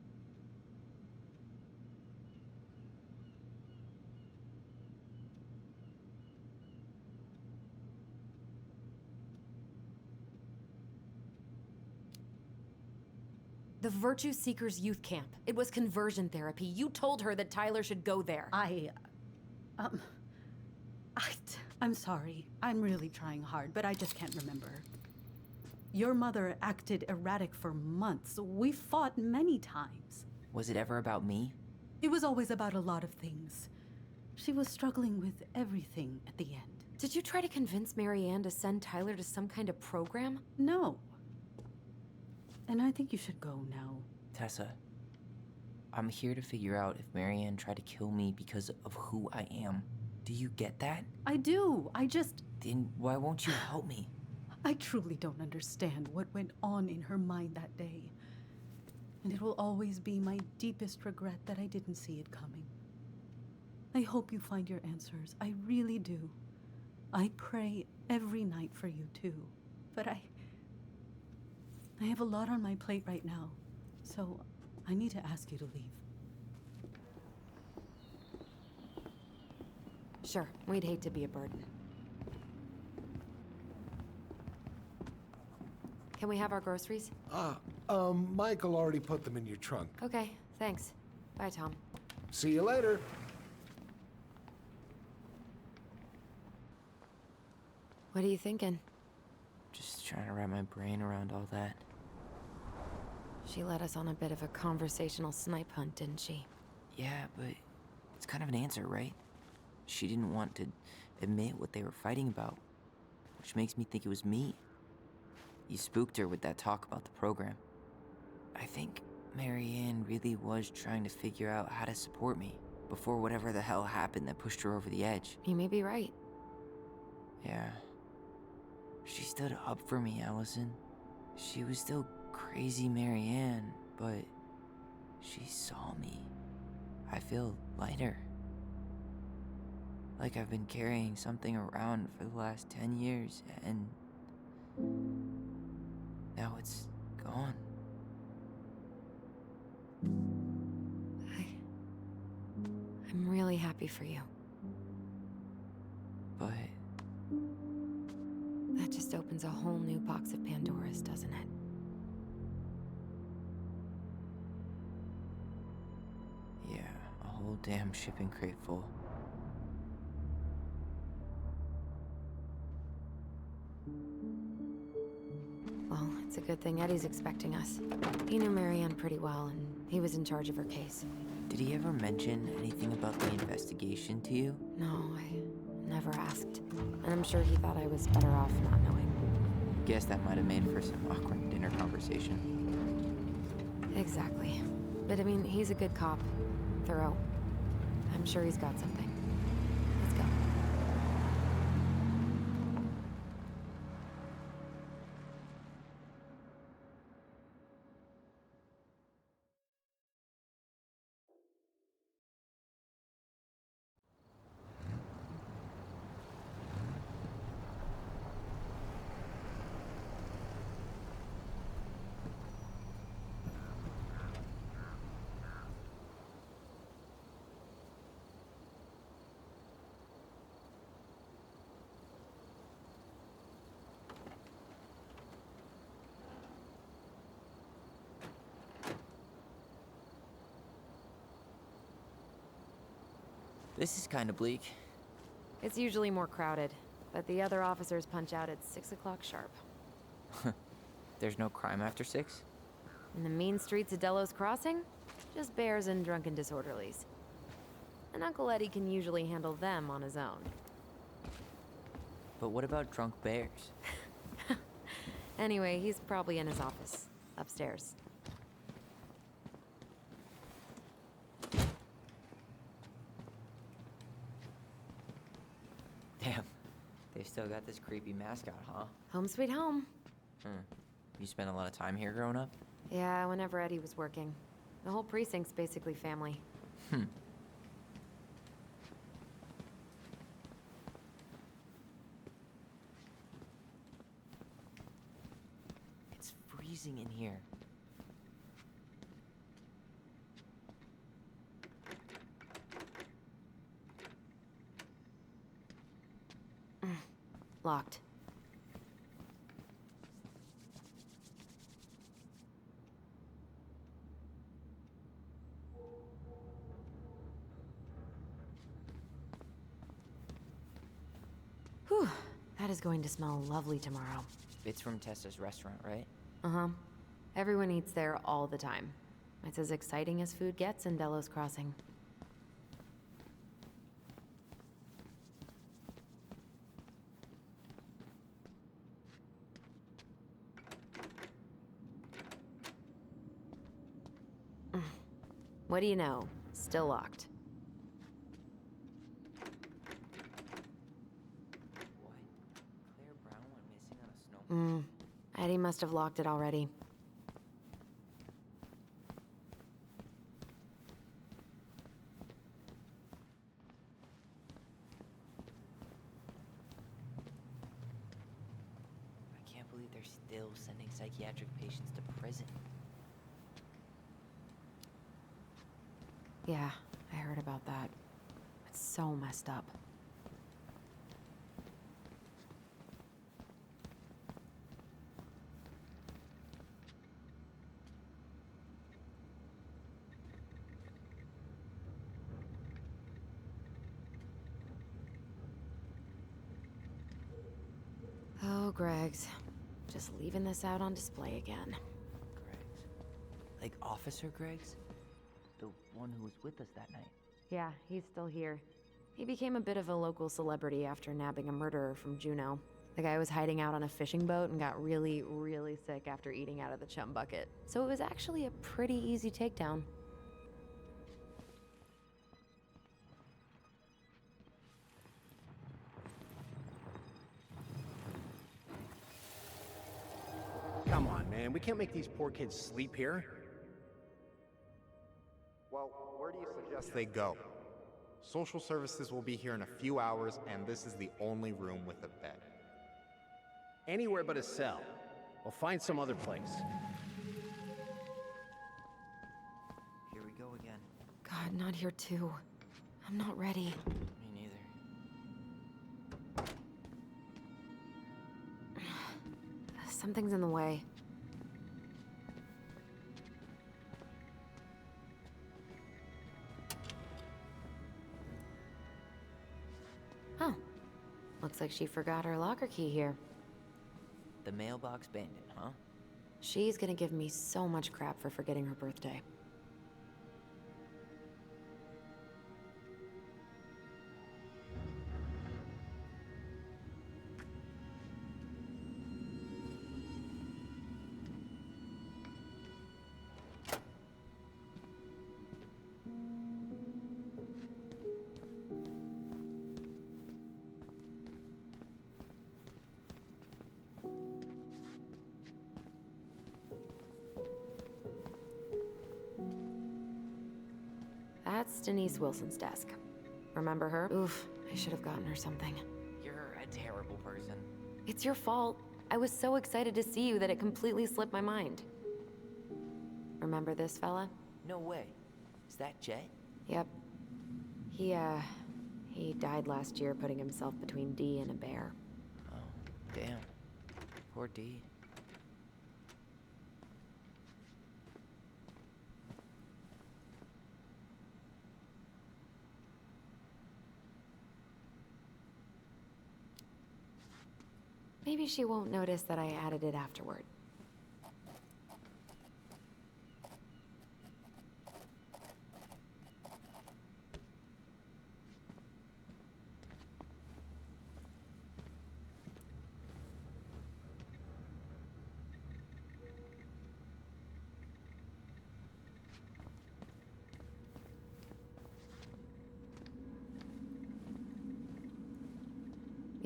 The Virtue Seekers Youth Camp. It was conversion therapy. You told her that Tyler should go there. I'm sorry. I'm really trying hard, but I just can't remember. Your mother acted erratic for months. We fought many times. Was it ever about me? It was always about a lot of things. She was struggling with everything at the end. Did you try to convince Marianne to send Tyler to some kind of program? No. And I think you should go now. Tessa, I'm here to figure out if Marianne tried to kill me because of who I am. Do you get that? I do. Then why won't you help me? I truly don't understand what went on in her mind that day. And it will always be my deepest regret that I didn't see it coming. I hope you find your answers. I really do. I pray every night for you too. But I have a lot on my plate right now, so I need to ask you to leave. Sure, we'd hate to be a burden. Can we have our groceries? Michael already put them in your trunk. Okay, thanks. Bye, Tom. See you later. What are you thinking? Just trying to wrap my brain around all that. She led us on a bit of a conversational snipe hunt, didn't she? Yeah, but it's kind of an answer, right? She didn't want to admit what they were fighting about, which makes me think it was me. You spooked her with that talk about the program. I think Marianne really was trying to figure out how to support me before whatever the hell happened that pushed her over the edge. You may be right. Yeah. She stood up for me, Alyson. She was still crazy Marianne, but she saw me. I feel lighter. Like I've been carrying something around for the last 10 years, and now it's gone. I'm really happy for you. But that just opens a whole new box of Pandora's, doesn't it? yeah, a whole damn shipping crate full. Well, it's a good thing Eddie's expecting us. He knew Marianne pretty well, and he was in charge of her case. Did he ever mention anything about the investigation to you? No, I never asked. And I'm sure he thought I was better off not knowing. Guess that might have made for some awkward dinner conversation. Exactly. But I mean, he's a good cop. Thorough. I'm sure he's got something. Let's go. This is kind of bleak. It's usually more crowded, but the other officers punch out at 6 o'clock sharp. There's no crime after 6? In the mean streets of Delos Crossing, just bears and drunken disorderlies. And Uncle Eddie can usually handle them on his own. But what about drunk bears? Anyway, he's probably in his office, upstairs. Damn, they still got this creepy mascot, huh? Home sweet home. You spent a lot of time here growing up? Yeah, whenever Eddie was working. The whole precinct's basically family. It's freezing in here. Locked. Whew, that is going to smell lovely tomorrow. It's from Tessa's restaurant, right? Uh-huh. Everyone eats there all the time. It's as exciting as food gets in Delos Crossing. What do you know? Still locked. What? Claire Brown went missing on a snow. Eddie must have locked it already. I can't believe they're still sending psychiatric patients to prison. Yeah, I heard about that. It's so messed up. Oh, Greg's. Just leaving this out on display again. Greg's? Like Officer Greg's? The one who was with us that night. Yeah, he's still here. He became a bit of a local celebrity after nabbing a murderer from Juneau. The guy was hiding out on a fishing boat and got really, really sick after eating out of the chum bucket. So it was actually a pretty easy takedown. Come on, man. We can't make these poor kids sleep here. Well, where do you suggest they go? Social services will be here in a few hours, and this is the only room with a bed. Anywhere but a cell. We'll find some other place. Here we go again. God, not here too. I'm not ready. Me neither. Something's in the way. Oh. Looks like she forgot her locker key here. The mailbox bandit, huh? She's gonna give me so much crap for forgetting her birthday. That's Denise Wilson's desk. Remember her? Oof, I should have gotten her something. You're a terrible person. It's your fault. I was so excited to see you that it completely slipped my mind. Remember this fella? No way. Is that Jet? Yep. He died last year putting himself between Dee and a bear. Oh, damn. Poor Dee. Maybe she won't notice that I added it afterward.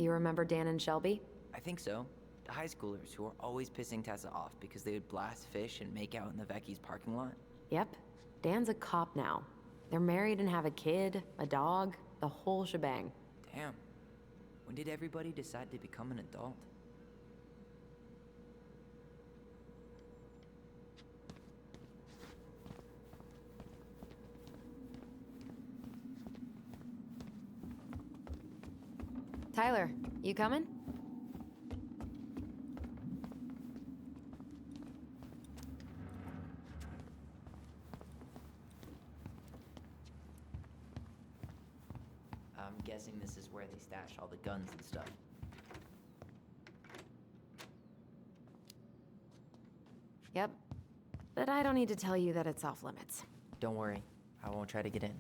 You remember Dan and Shelby? I think so. The high schoolers who were always pissing Tessa off because they would blast fish and make out in the Vecchi's parking lot. Yep. Dan's a cop now. They're married and have a kid, a dog, the whole shebang. Damn. When did everybody decide to become an adult? Tyler, you coming? I'm guessing this is where they stash all the guns and stuff. Yep. But I don't need to tell you that it's off limits. Don't worry, I won't try to get in.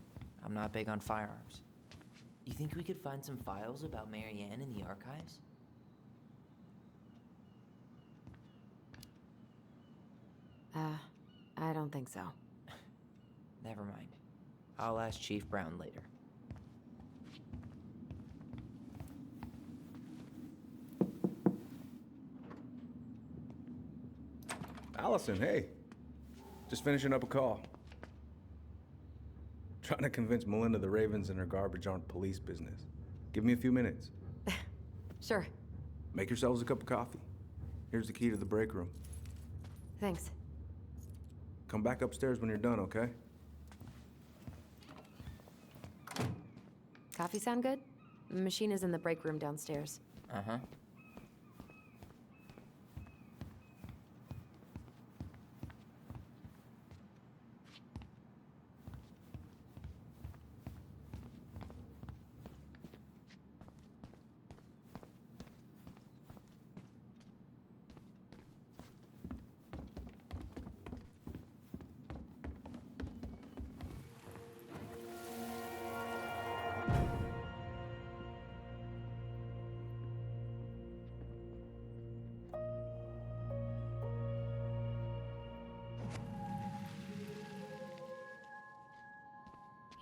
I'm not big on firearms. You think we could find some files about Marianne in the archives? I don't think so. Never mind. I'll ask Chief Brown later. Allison, hey. Just finishing up a call. Trying to convince Melinda the Ravens and her garbage aren't police business. Give me a few minutes. Sure. Make yourselves a cup of coffee. Here's the key to the break room. Thanks. Come back upstairs when you're done, okay? Coffee sound good? The machine is in the break room downstairs. Uh-huh.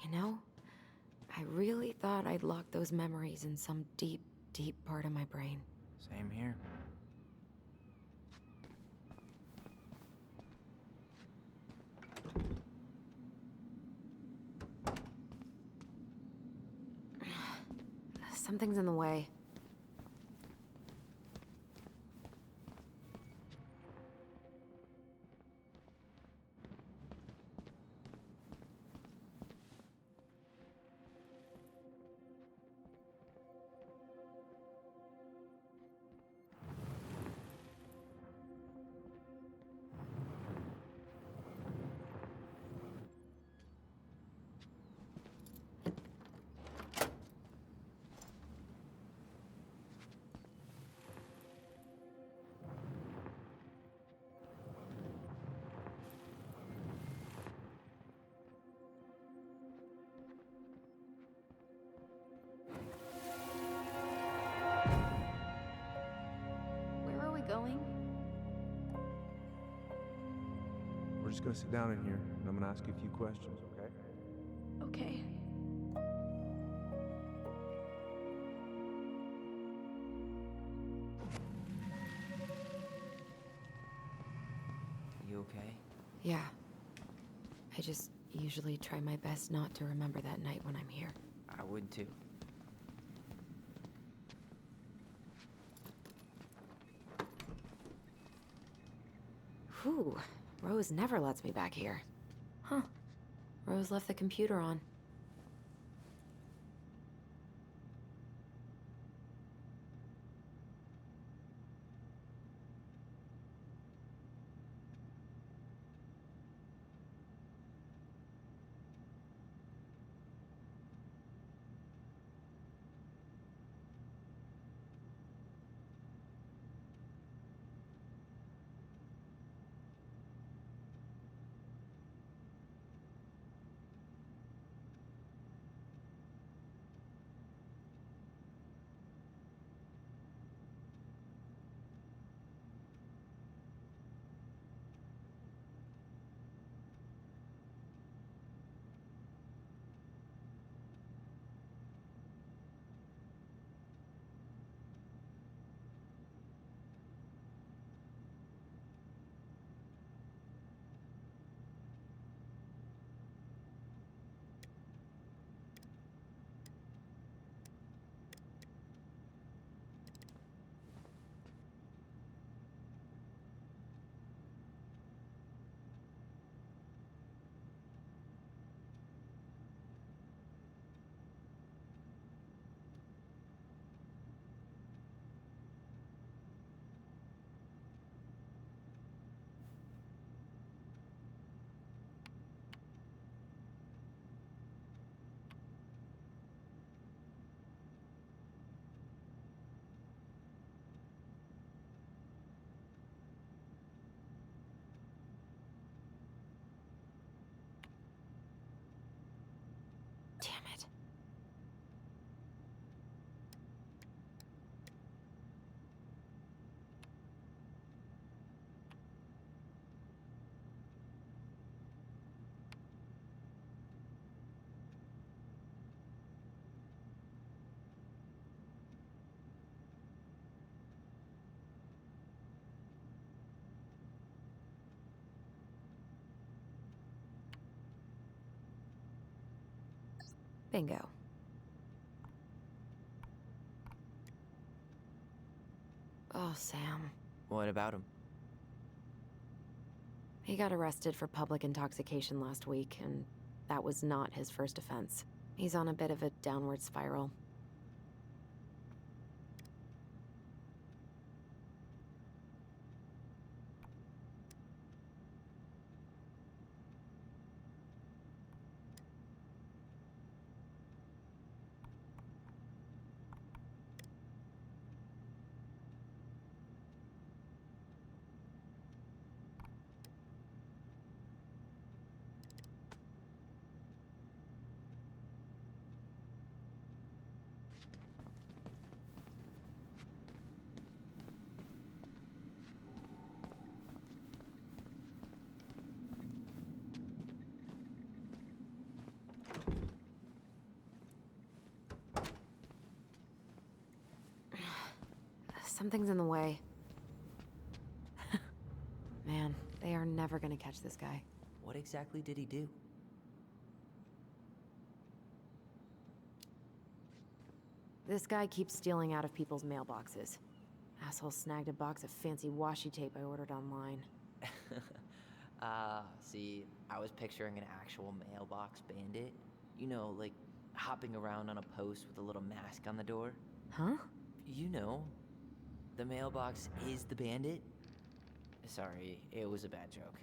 You know, I really thought I'd locked those memories in some deep, deep part of my brain. Same here. Something's in the way. Where are we going? We're just gonna sit down in here, and I'm gonna ask you a few questions, okay? Okay. You okay? Yeah. I just usually try my best not to remember that night when I'm here. I would too. Whew. Rose never lets me back here. Huh. Rose left the computer on. Bingo. Oh, Sam. What about him? He got arrested for public intoxication last week, and that was not his first offense. He's on a bit of a downward spiral. Something's in the way. Man, they are never gonna catch this guy. What exactly did he do? This guy keeps stealing out of people's mailboxes. Asshole snagged a box of fancy washi tape I ordered online. See, I was picturing an actual mailbox bandit. You know, like hopping around on a post with a little mask on the door. Huh? You know, the mailbox is the bandit. Sorry, it was a bad joke.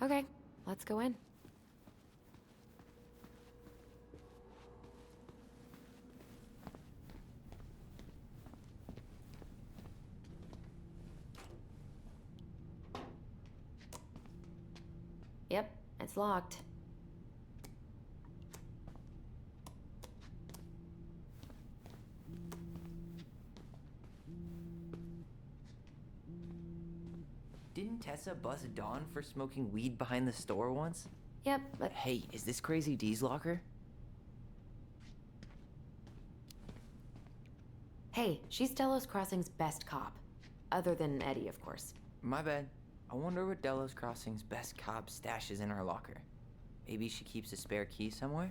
Okay, let's go in. Yep, it's locked. Didn't Tessa bust Dawn for smoking weed behind the store once? Yep, but Hey, is this Crazy D's locker? hey, she's Delos Crossing's best cop. Other than Eddie, of course. My bad. I wonder what Delos Crossing's best cop stashes in her locker. Maybe she keeps a spare key somewhere?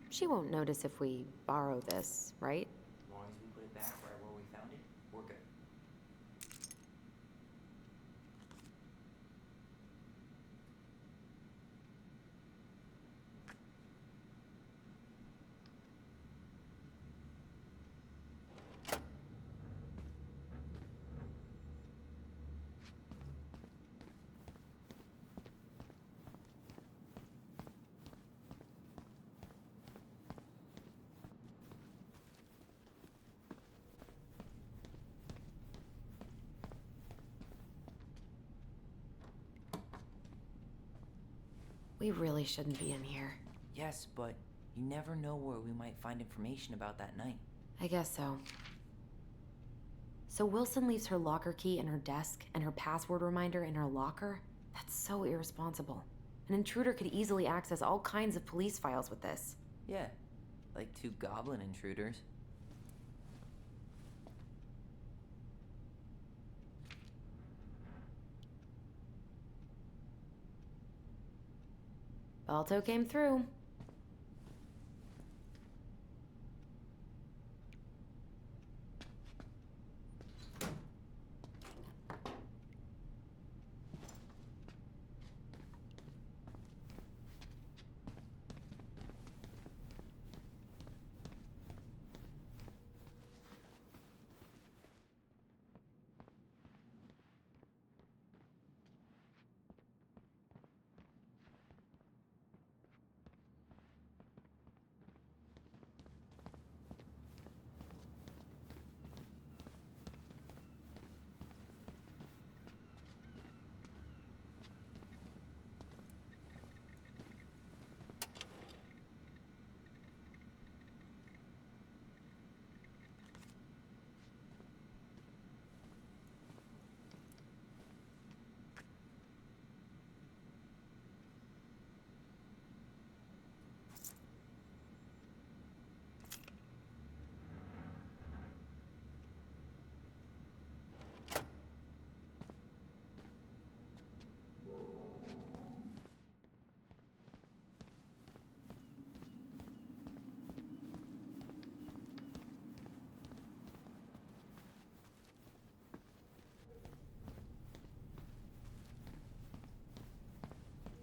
She won't notice if we borrow this, right? As long as we put it back right where we found it, we're good. We really shouldn't be in here. Yes, but you never know where we might find information about that night. I guess so. So Wilson leaves her locker key in her desk and her password reminder in her locker? That's so irresponsible. An intruder could easily access all kinds of police files with this. Yeah, like 2 goblin intruders. Balto came through.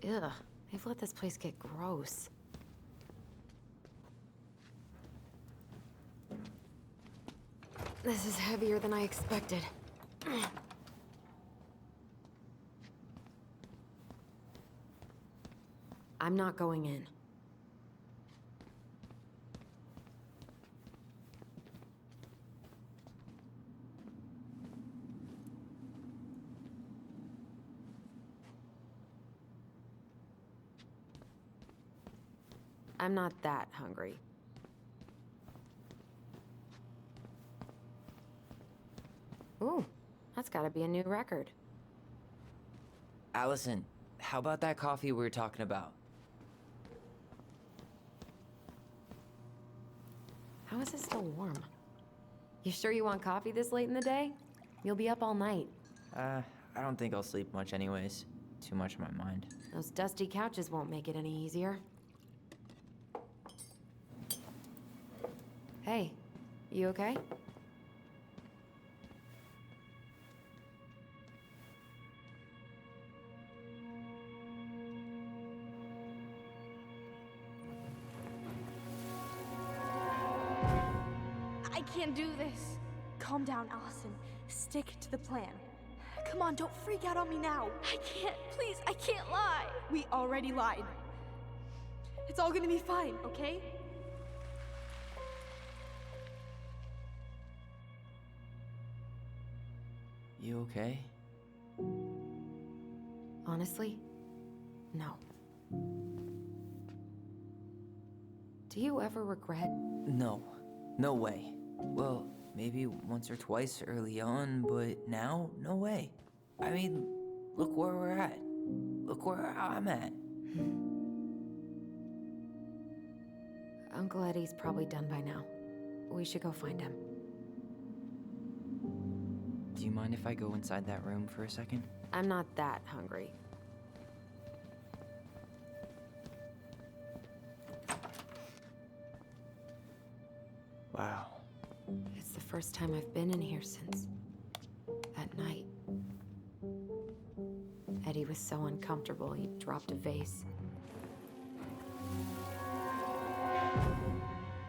Ugh, they've let this place get gross. This is heavier than I expected. I'm not going in. I'm not that hungry. Ooh, that's gotta be a new record. Allison, how about that coffee we were talking about? How is it still warm? You sure you want coffee this late in the day? You'll be up all night. I don't think I'll sleep much anyways. Too much on my mind. Those dusty couches won't make it any easier. Hey, you okay? I can't do this. Calm down, Alyson. Stick to the plan. Come on, don't freak out on me now. I can't, please, I can't lie. We already lied. It's all gonna be fine, okay? You okay? Honestly, no. Do you ever regret? No. No way. Well, maybe once or twice early on, but now, no way. I mean, look where we're at. Look where I'm at. Uncle Eddie's probably done by now. We should go find him. Do you mind if I go inside that room for a second? I'm not that hungry. Wow. It's the first time I've been in here since that night. Eddie was so uncomfortable, he dropped a vase.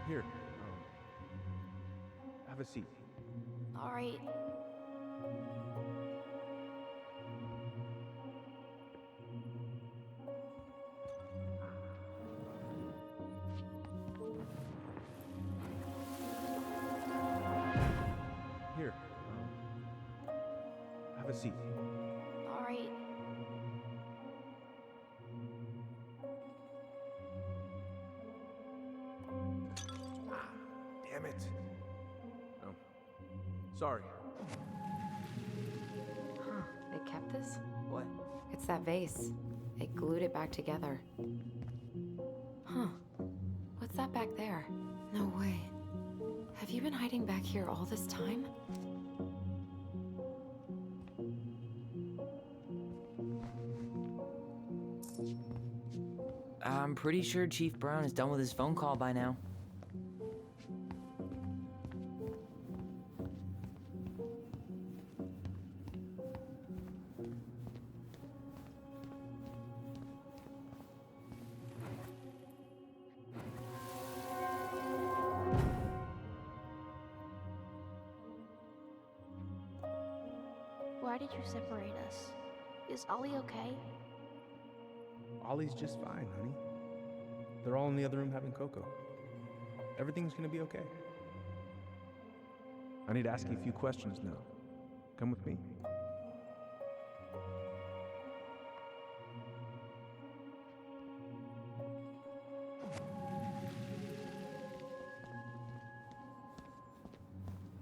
Here. Have a seat. All right. Here. Have a seat. All right. Damn it. Oh. Sorry. Huh, they kept this? What? It's that vase. They glued it back together. Huh. What's that back there? No way. Have you been hiding back here all this time? I'm pretty sure Chief Brown is done with his phone call by now. Why did you separate us? Is Ollie okay? Ollie's just fine, honey. They're all in the other room having cocoa. Everything's gonna be okay. I need to ask you a few questions now. Come with me.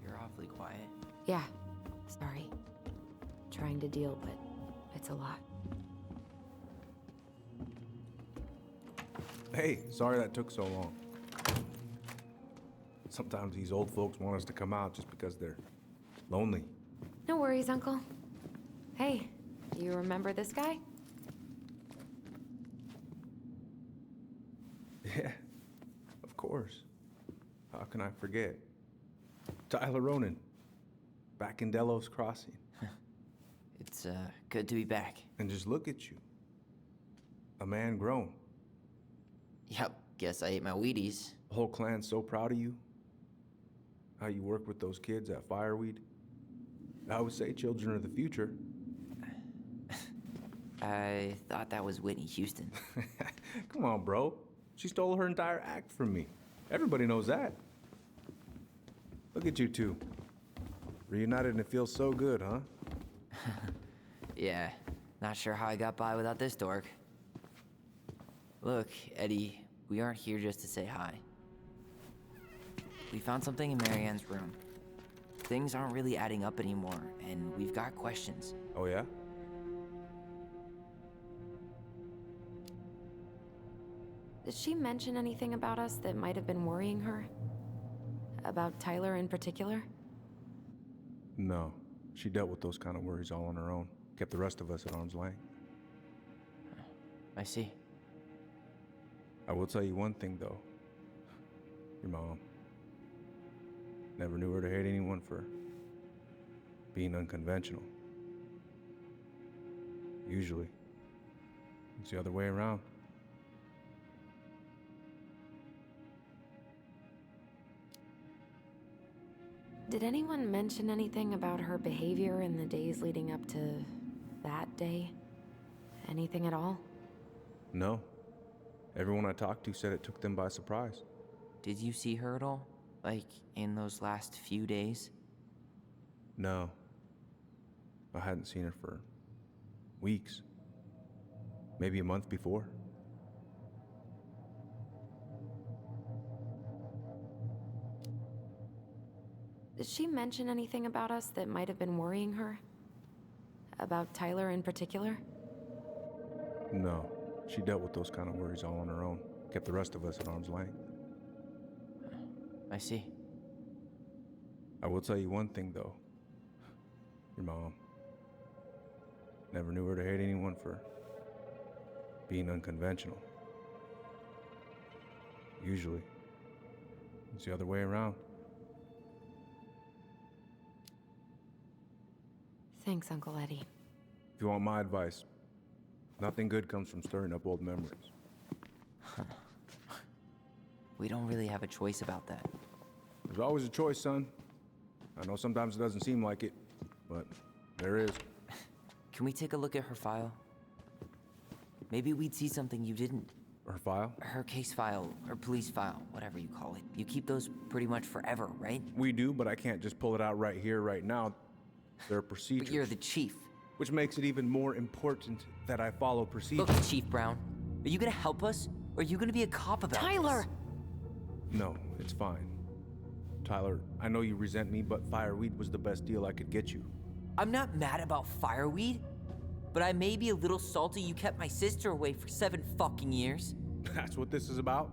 You're awfully quiet. Yeah. Sorry. Trying to deal, but it's a lot. Hey, sorry that took so long. Sometimes these old folks want us to come out just because they're lonely. No worries, Uncle. Hey, you remember this guy? Yeah, of course. How can I forget? Tyler Ronan, back in Delos Crossing. It's good to be back. And just look at you. A man grown. Yep, guess I ate my Wheaties. The whole clan's so proud of you. How you work with those kids at Fireweed. I would say children are the future. I thought that was Whitney Houston. Come on, bro. She stole her entire act from me. Everybody knows that. Look at you two. Reunited and it feels so good, huh? Yeah, not sure how I got by without this dork. Look, Eddie, we aren't here just to say hi. We found something in Marianne's room. Things aren't really adding up anymore, and we've got questions. Oh, yeah? Did she mention anything about us that might have been worrying her? About Tyler in particular? No. She dealt with those kind of worries all on her own. Kept the rest of us at arm's length. I see. I will tell you one thing, though. Your mom. Never knew her to hate anyone for being unconventional. Usually, it's the other way around. Did anyone mention anything about her behavior in the days leading up to that day? Anything at all? No. Everyone I talked to said it took them by surprise. Did you see her at all? Like, in those last few days? No. I hadn't seen her for weeks. Maybe a month before. Did she mention anything about us that might have been worrying her? About Tyler in particular? No. She dealt with those kind of worries all on her own. Kept the rest of us at arm's length. I see. I will tell you one thing, though. Your mom. Never knew her to hate anyone for being unconventional. Usually, it's the other way around. Thanks, Uncle Eddie. If you want my advice, nothing good comes from stirring up old memories. We don't really have a choice about that. There's always a choice, son. I know sometimes it doesn't seem like it, but there is. Can we take a look at her file? Maybe we'd see something you didn't. Her file? Her case file, or police file, whatever you call it. You keep those pretty much forever, right? We do, but I can't just pull it out right here, right now. There are procedures. But you're the chief. Which makes it even more important that I follow procedures. Look, Chief Brown, are you gonna help us, or are you gonna be a cop about Tyler! this? No, it's fine. Tyler, I know you resent me, but Fireweed was the best deal I could get you. I'm not mad about Fireweed, but I may be a little salty you kept my sister away for 7 fucking years. That's what this is about?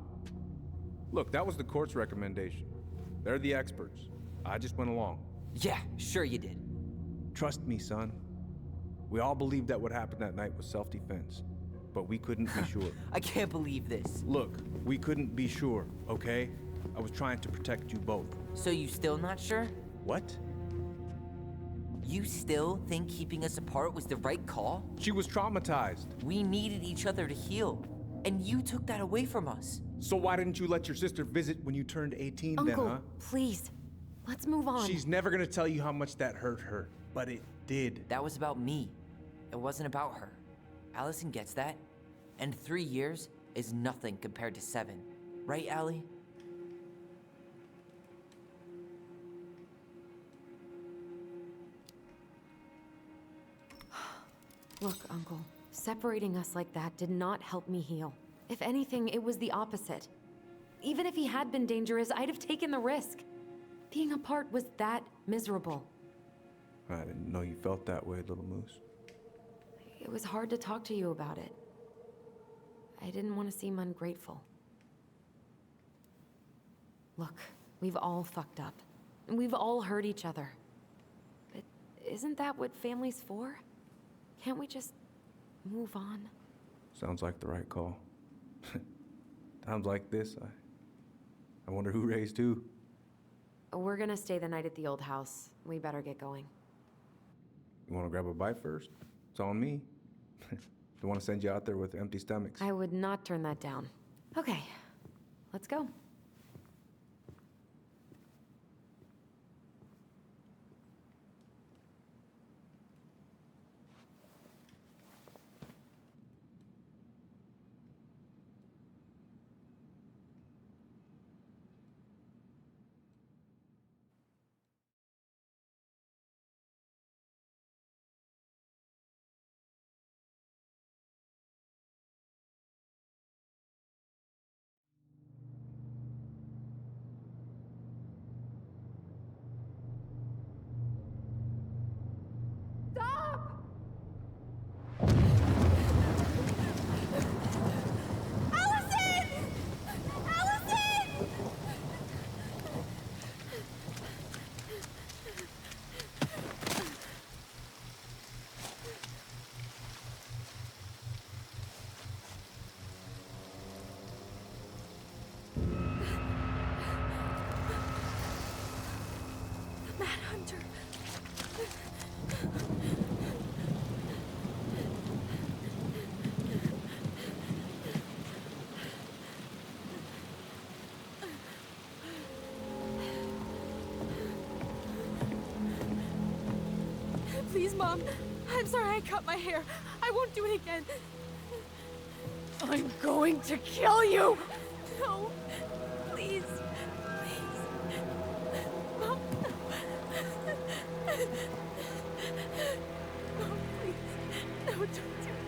Look, that was the court's recommendation. They're the experts. I just went along. Yeah, sure you did. Trust me, son. We all believed that what happened that night was self-defense, but we couldn't be sure. I can't believe this. Look, we couldn't be sure, okay? I was trying to protect you both. So you still not sure? What? You still think keeping us apart was the right call? She was traumatized. We needed each other to heal, and you took that away from us. So why didn't you let your sister visit when you turned 18 Uncle, then, huh? please. Let's move on. She's never gonna tell you how much that hurt her, but it did. That was about me. It wasn't about her. Alyson gets that, and 3 years is nothing compared to 7. Right, Allie? Look, Uncle, separating us like that did not help me heal. If anything, it was the opposite. Even if he had been dangerous, I'd have taken the risk. Being apart was that miserable. I didn't know you felt that way, little moose. It was hard to talk to you about it. I didn't want to seem ungrateful. Look, we've all fucked up. And we've all hurt each other. But isn't that what family's for? Can't we just move on? Sounds like the right call. Times like this, I wonder who raised who. We're gonna stay the night at the old house. We better get going. You wanna grab a bite first? It's on me. Don't want to send you out there with empty stomachs. I would not turn that down. Okay, let's go. Please, Mom. I'm sorry I cut my hair. I won't do it again. I'm going to kill you! No. Please. Please. Mom. Mom, please. No, don't do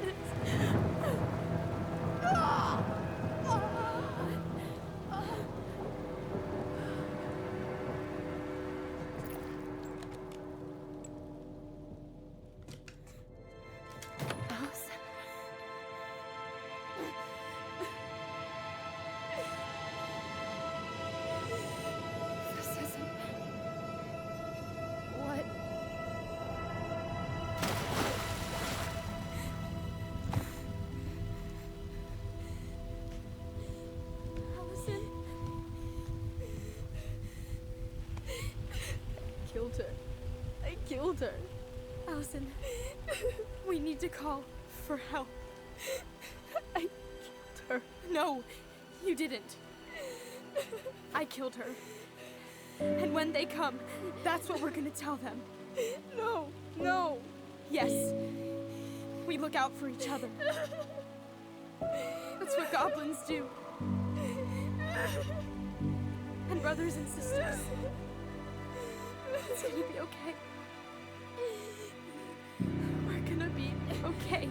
this. I killed her. Alyson, we need to call for help. I killed her. No, you didn't. I killed her. And when they come, that's what we're gonna tell them. No, no. Yes, we look out for each other. That's what goblins do. And brothers and sisters. It's gonna be okay. We're gonna be okay.